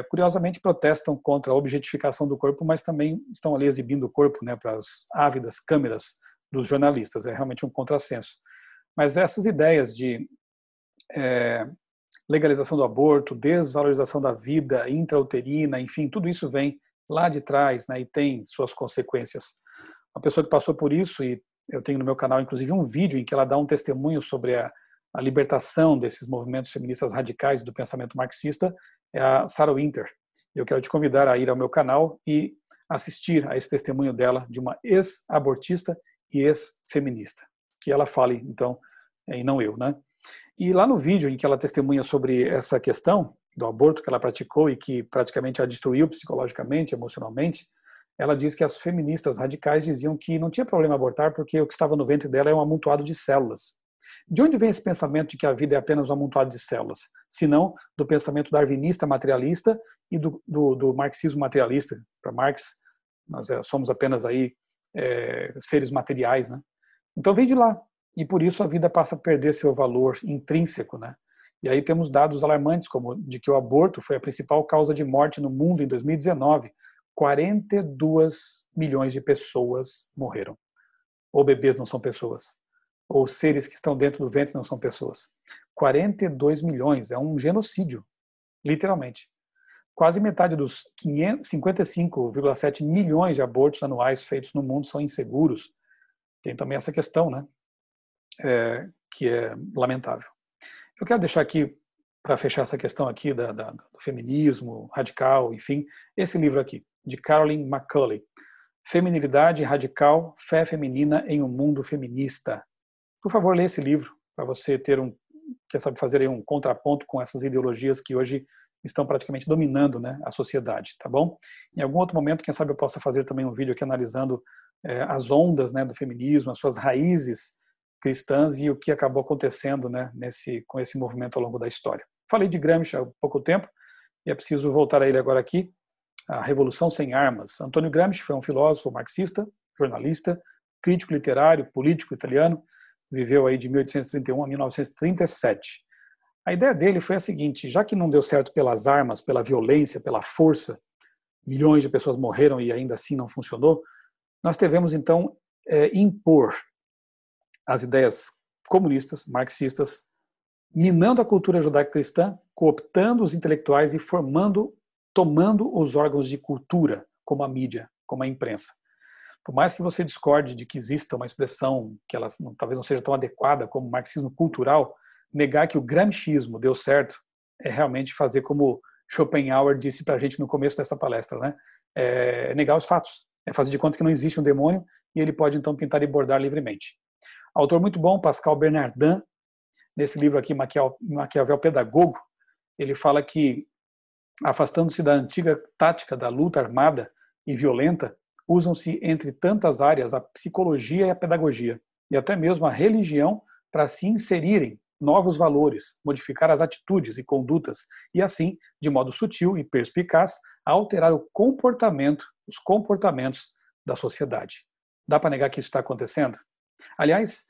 Curiosamente protestam contra a objetificação do corpo, mas também estão ali exibindo o corpo, né, para as ávidas câmeras dos jornalistas. É realmente um contrassenso. Mas essas ideias de legalização do aborto, desvalorização da vida intrauterina, enfim, tudo isso vem lá de trás, né, e tem suas consequências. Uma pessoa que passou por isso, e eu tenho no meu canal inclusive um vídeo em que ela dá um testemunho sobre a libertação desses movimentos feministas radicais do pensamento marxista, é a Sarah Winter. Eu quero te convidar a ir ao meu canal e assistir a esse testemunho dela, de uma ex-abortista e ex-feminista. Que ela fale, então, e não eu, né? E lá no vídeo em que ela testemunha sobre essa questão do aborto que ela praticou e que praticamente a destruiu psicologicamente, emocionalmente, ela diz que as feministas radicais diziam que não tinha problema abortar porque o que estava no ventre dela é um amontoado de células. De onde vem esse pensamento de que a vida é apenas um amontoado de células? Se não do pensamento darwinista materialista e do marxismo materialista. Para Marx, nós somos apenas aí seres materiais, né? Então vem de lá. E por isso a vida passa a perder seu valor intrínseco, né? E aí temos dados alarmantes, como de que o aborto foi a principal causa de morte no mundo em 2019. 42 milhões de pessoas morreram. Ou bebês não são pessoas. Ou seres que estão dentro do ventre não são pessoas. 42 milhões, é um genocídio, literalmente. Quase metade dos 55,7 milhões de abortos anuais feitos no mundo são inseguros. Tem também essa questão, né? Que é lamentável. Eu quero deixar aqui, para fechar essa questão aqui do feminismo radical, enfim, esse livro aqui, de Caroline McCulley, Feminilidade Radical, Fé Feminina em um Mundo Feminista. Por favor, leia esse livro, para você ter quem sabe, fazer aí um contraponto com essas ideologias que hoje estão praticamente dominando, né, a sociedade, tá bom? Em algum outro momento, quem sabe eu possa fazer também um vídeo aqui analisando as ondas, né, do feminismo, as suas raízes cristãs e o que acabou acontecendo, né, com esse movimento ao longo da história. Falei de Gramsci há pouco tempo e é preciso voltar a ele agora aqui. A Revolução Sem Armas. Antônio Gramsci foi um filósofo marxista, jornalista, crítico literário, político italiano, viveu aí de 1831 a 1937. A ideia dele foi a seguinte: já que não deu certo pelas armas, pela violência, pela força, milhões de pessoas morreram e ainda assim não funcionou, nós devemos então impor as ideias comunistas, marxistas, minando a cultura judaico-cristã, cooptando os intelectuais e tomando os órgãos de cultura, como a mídia, como a imprensa. Por mais que você discorde de que exista uma expressão que ela talvez não seja tão adequada como marxismo cultural, negar que o gramscismo deu certo é realmente fazer como Schopenhauer disse para a gente no começo dessa palestra, né? É negar os fatos, é fazer de conta que não existe um demônio e ele pode então pintar e bordar livremente. Autor muito bom, Pascal Bernardin, nesse livro aqui, Maquiavel Pedagogo, ele fala que, afastando-se da antiga tática da luta armada e violenta, usam-se entre tantas áreas a psicologia e a pedagogia, e até mesmo a religião, para se inserirem novos valores, modificar as atitudes e condutas, e assim, de modo sutil e perspicaz, alterar os comportamentos da sociedade. Dá para negar que isso está acontecendo? Aliás,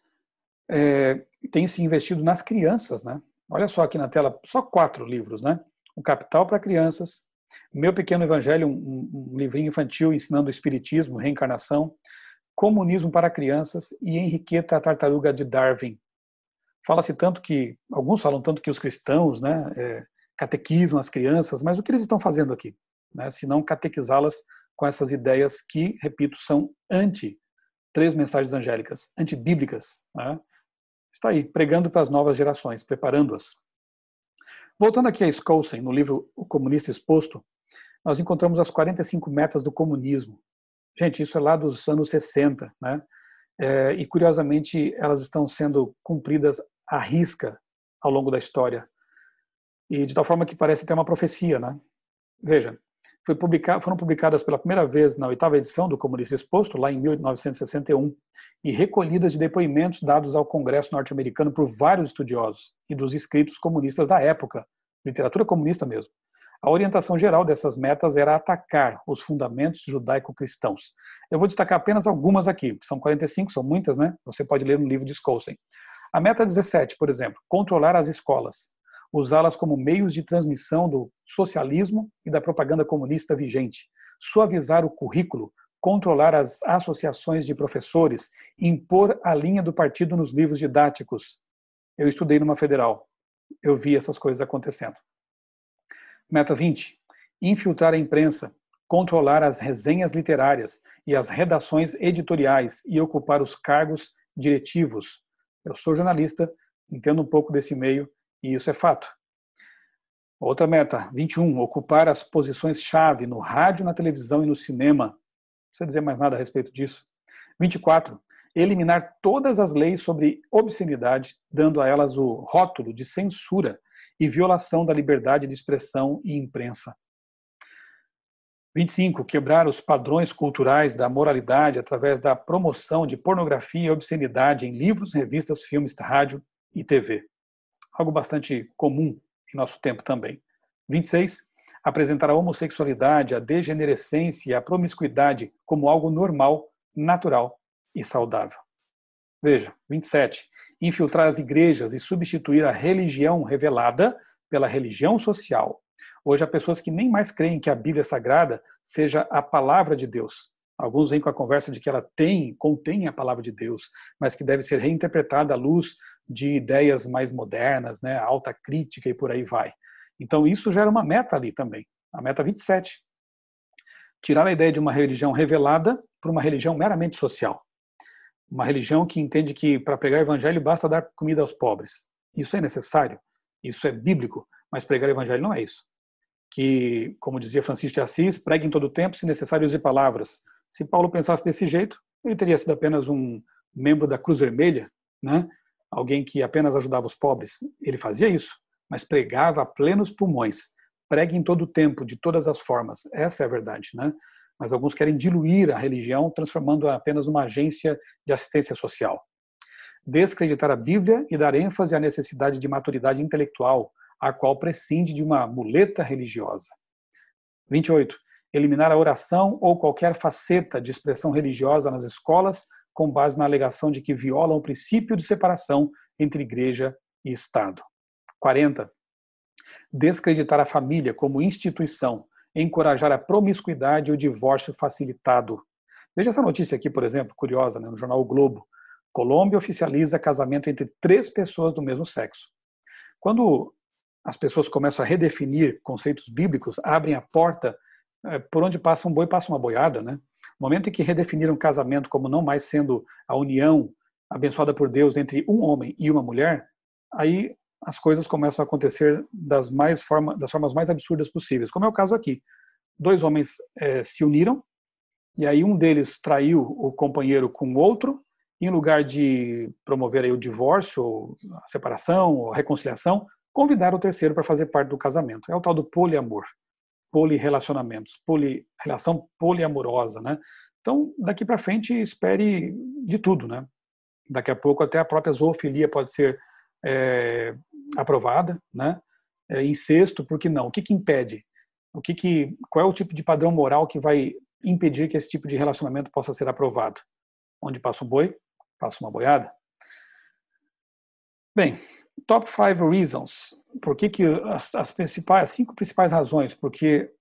tem se investido nas crianças, né? Olha só aqui na tela, só 4 livros, né? O Capital para Crianças, Meu Pequeno Evangelho, um livrinho infantil ensinando o espiritismo, reencarnação, Comunismo para Crianças e Henriqueta, a Tartaruga de Darwin. Fala-se tanto que, alguns falam tanto que os cristãos, né, catequizam as crianças, mas o que eles estão fazendo aqui? Né, se não catequizá-las com essas ideias que, repito, são 3 mensagens angélicas, antibíblicas, né? Está aí, pregando para as novas gerações, preparando-as. Voltando aqui a Skousen, no livro O Comunista Exposto, nós encontramos as 45 metas do comunismo. Gente, isso é lá dos anos 60, né? E curiosamente elas estão sendo cumpridas à risca ao longo da história. E de tal forma que parece até uma profecia, né? Veja, foram publicadas pela primeira vez na 8ª edição do Comunista Exposto, lá em 1961, e recolhidas de depoimentos dados ao Congresso norte-americano por vários estudiosos e dos escritos comunistas da época, literatura comunista mesmo. A orientação geral dessas metas era atacar os fundamentos judaico-cristãos. Eu vou destacar apenas algumas aqui, que são 45, são muitas, né? Você pode ler no livro de Skousen. A meta 17, por exemplo, controlar as escolas, usá-las como meios de transmissão do socialismo e da propaganda comunista vigente, suavizar o currículo, controlar as associações de professores, impor a linha do partido nos livros didáticos. Eu estudei numa federal, eu vi essas coisas acontecendo. Meta 20. Infiltrar a imprensa, controlar as resenhas literárias e as redações editoriais e ocupar os cargos diretivos. Eu sou jornalista, entendo um pouco desse meio e isso é fato. Outra meta, 21. Ocupar as posições-chave no rádio, na televisão e no cinema. Não precisa dizer mais nada a respeito disso. 24. Eliminar todas as leis sobre obscenidade, dando a elas o rótulo de censura e violação da liberdade de expressão e imprensa. 25. Quebrar os padrões culturais da moralidade através da promoção de pornografia e obscenidade em livros, revistas, filmes, rádio e TV. Algo bastante comum em nosso tempo também. 26. Apresentar a homossexualidade, a degenerescência e a promiscuidade como algo normal, natural e saudável. Veja, 27. Infiltrar as igrejas e substituir a religião revelada pela religião social. Hoje há pessoas que nem mais creem que a Bíblia Sagrada seja a palavra de Deus. Alguns vêm com a conversa de que ela contém a palavra de Deus, mas que deve ser reinterpretada à luz de ideias mais modernas, né, alta crítica e por aí vai. Então isso gera uma meta ali também, a meta 27. Tirar a ideia de uma religião revelada para uma religião meramente social. Uma religião que entende que para pregar o evangelho basta dar comida aos pobres. Isso é necessário, isso é bíblico, mas pregar o evangelho não é isso. Que, como dizia Francisco de Assis, pregue em todo o tempo, se necessário use palavras. Se Paulo pensasse desse jeito, ele teria sido apenas um membro da Cruz Vermelha, né? Alguém que apenas ajudava os pobres. Ele fazia isso, mas pregava a plenos pulmões. Pregue em todo o tempo, de todas as formas. Essa é a verdade, né? Mas alguns querem diluir a religião, transformando-a apenas numa agência de assistência social. descreditar a Bíblia e dar ênfase à necessidade de maturidade intelectual, a qual prescinde de uma muleta religiosa. 28. Eliminar a oração ou qualquer faceta de expressão religiosa nas escolas com base na alegação de que violam o princípio de separação entre igreja e Estado. 40. Descreditar a família como instituição, encorajar a promiscuidade e o divórcio facilitado. Veja essa notícia aqui, por exemplo, curiosa, no jornal O Globo. Colômbia oficializa casamento entre 3 pessoas do mesmo sexo. Quando as pessoas começam a redefinir conceitos bíblicos, abrem a porta por onde passa um boi, passa uma boiada, né? No momento em que redefiniram o casamento como não mais sendo a união abençoada por Deus entre um homem e uma mulher, aí as coisas começam a acontecer das formas mais absurdas possíveis, como é o caso aqui. 2 homens se uniram, e aí um deles traiu o companheiro com o outro, e em lugar de promover aí o divórcio, ou a separação, ou a reconciliação, convidaram o terceiro para fazer parte do casamento. É o tal do poliamor, polirrelacionamentos, relação poliamorosa, né? Então, daqui para frente, espere de tudo, né? Daqui a pouco até a própria zoofilia pode ser aprovada, né? Incesto, por que não? O que impede? Qual é o tipo de padrão moral que vai impedir que esse tipo de relacionamento possa ser aprovado? Onde passa um boi, passa uma boiada. Bem, top 5 reasons. Por que as 5 principais razões por que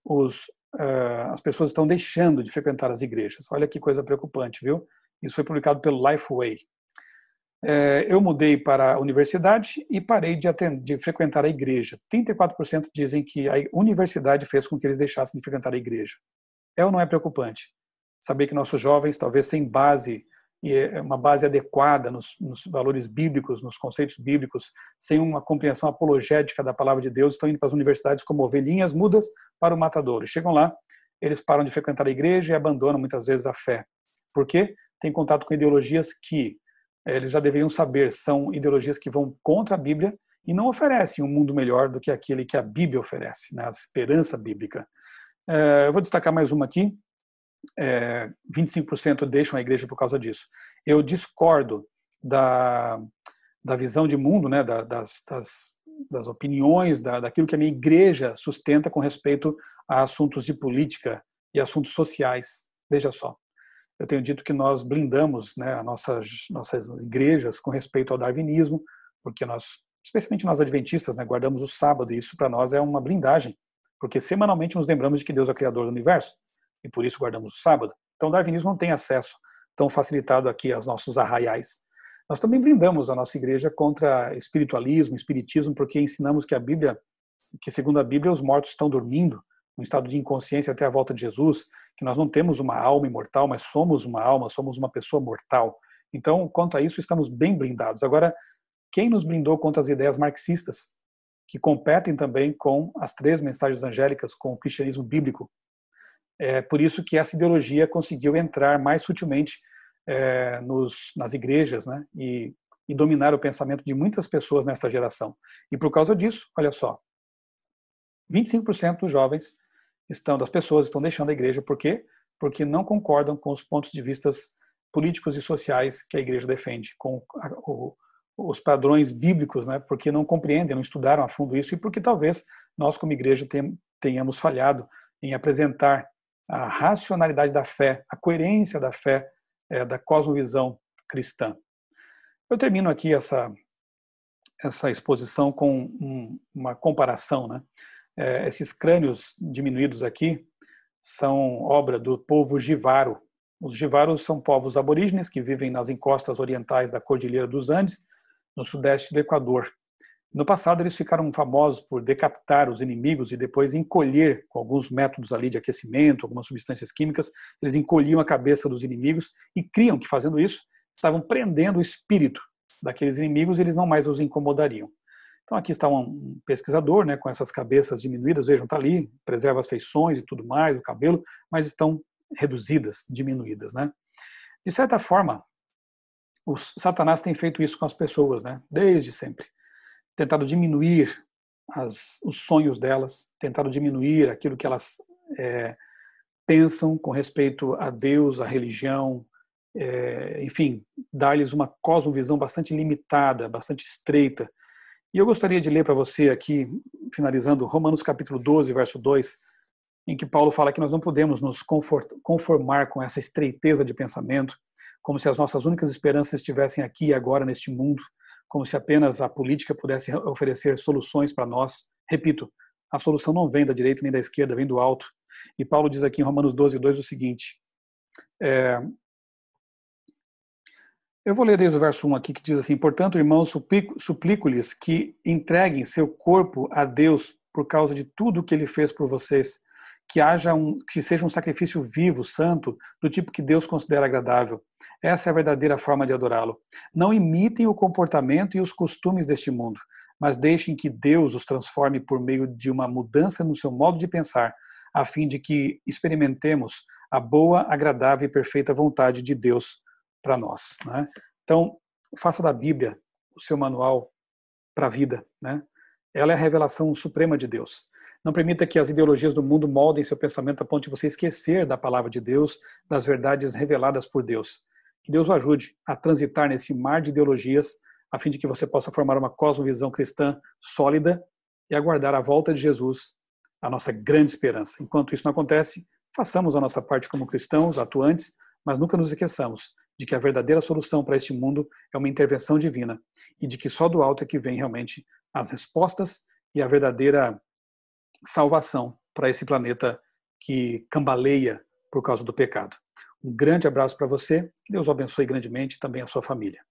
as pessoas estão deixando de frequentar as igrejas? Olha que coisa preocupante, viu? Isso foi publicado pelo Lifeway. Eu mudei para a universidade e parei de frequentar a igreja. 34% dizem que a universidade fez com que eles deixassem de frequentar a igreja. É ou não é preocupante? Saber que nossos jovens, talvez sem base, uma base adequada nos valores bíblicos, nos conceitos bíblicos, sem uma compreensão apologética da palavra de Deus, estão indo para as universidades como ovelhinhas mudas para o matadouro. Chegam lá, eles param de frequentar a igreja e abandonam muitas vezes a fé. Por quê? Tem contato com ideologias que eles já deveriam saber, são ideologias que vão contra a Bíblia e não oferecem um mundo melhor do que aquele que a Bíblia oferece, né? A esperança bíblica. Eu vou destacar mais uma aqui. 25% deixam a igreja por causa disso. Eu discordo da visão de mundo, né, das opiniões, daquilo que a minha igreja sustenta com respeito a assuntos de política e assuntos sociais. Veja só, eu tenho dito que nós blindamos, né, as nossas igrejas com respeito ao darwinismo, porque nós, especialmente nós adventistas, né, guardamos o sábado, e isso para nós é uma blindagem, porque semanalmente nos lembramos de que Deus é o criador do universo, e por isso guardamos o sábado. Então o darwinismo não tem acesso tão facilitado aqui aos nossos arraiais. Nós também blindamos a nossa igreja contra espiritualismo, espiritismo, porque ensinamos que segundo a Bíblia, os mortos estão dormindo, num estado de inconsciência até a volta de Jesus, que nós não temos uma alma imortal, mas somos uma alma, somos uma pessoa mortal. Então, quanto a isso, estamos bem blindados. Agora, quem nos blindou contra as ideias marxistas, que competem também com as 3 mensagens angélicas, com o cristianismo bíblico? É por isso que essa ideologia conseguiu entrar mais sutilmente nas igrejas, né, e dominar o pensamento de muitas pessoas nessa geração. E por causa disso, olha só, 25% dos jovens das pessoas estão deixando a igreja. Por quê? Porque não concordam com os pontos de vista políticos e sociais que a igreja defende, com os padrões bíblicos, né? Porque não compreendem, não estudaram a fundo isso, e porque talvez nós, como igreja, tenhamos falhado em apresentar a racionalidade da fé, a coerência da fé, da cosmovisão cristã. Eu termino aqui essa exposição com uma comparação, né? Esses crânios diminuídos aqui são obra do povo Jivaro. Os Jivaros são povos aborígenes que vivem nas encostas orientais da Cordilheira dos Andes, no sudeste do Equador. No passado, eles ficaram famosos por decapitar os inimigos e depois encolher, com alguns métodos ali de aquecimento, algumas substâncias químicas, eles encolhiam a cabeça dos inimigos e criam que, fazendo isso, estavam prendendo o espírito daqueles inimigos e eles não mais os incomodariam. Então aqui está um pesquisador, né, com essas cabeças diminuídas, vejam, está ali, preserva as feições e tudo mais, o cabelo, mas estão reduzidas, diminuídas, né? De certa forma, o Satanás tem feito isso com as pessoas, né, desde sempre. Tentado diminuir os sonhos delas, tentado diminuir aquilo que elas pensam com respeito a Deus, a religião, enfim, dar-lhes uma cosmovisão bastante limitada, bastante estreita. E eu gostaria de ler para você aqui, finalizando, Romanos capítulo 12, verso 2, em que Paulo fala que nós não podemos nos conformar com essa estreiteza de pensamento, como se as nossas únicas esperanças estivessem aqui e agora neste mundo, como se apenas a política pudesse oferecer soluções para nós. Repito, a solução não vem da direita nem da esquerda, vem do alto. E Paulo diz aqui em Romanos 12, 2 o seguinte, eu vou ler desde o verso 1 aqui, que diz assim, portanto, irmãos, suplico-lhes que entreguem seu corpo a Deus por causa de tudo o que ele fez por vocês, que seja um sacrifício vivo, santo, do tipo que Deus considera agradável. Essa é a verdadeira forma de adorá-lo. Não imitem o comportamento e os costumes deste mundo, mas deixem que Deus os transforme por meio de uma mudança no seu modo de pensar, a fim de que experimentemos a boa, agradável e perfeita vontade de Deus para nós, né? Então, faça da Bíblia o seu manual para a vida, né? Ela é a revelação suprema de Deus. Não permita que as ideologias do mundo moldem seu pensamento a ponto de você esquecer da palavra de Deus, das verdades reveladas por Deus. Que Deus o ajude a transitar nesse mar de ideologias, a fim de que você possa formar uma cosmovisão cristã sólida e aguardar a volta de Jesus, a nossa grande esperança. Enquanto isso não acontece, façamos a nossa parte como cristãos, atuantes, mas nunca nos esqueçamos de que a verdadeira solução para este mundo é uma intervenção divina e de que só do alto é que vem realmente as respostas e a verdadeira salvação para esse planeta que cambaleia por causa do pecado. Um grande abraço para você, que Deus o abençoe grandemente e também a sua família.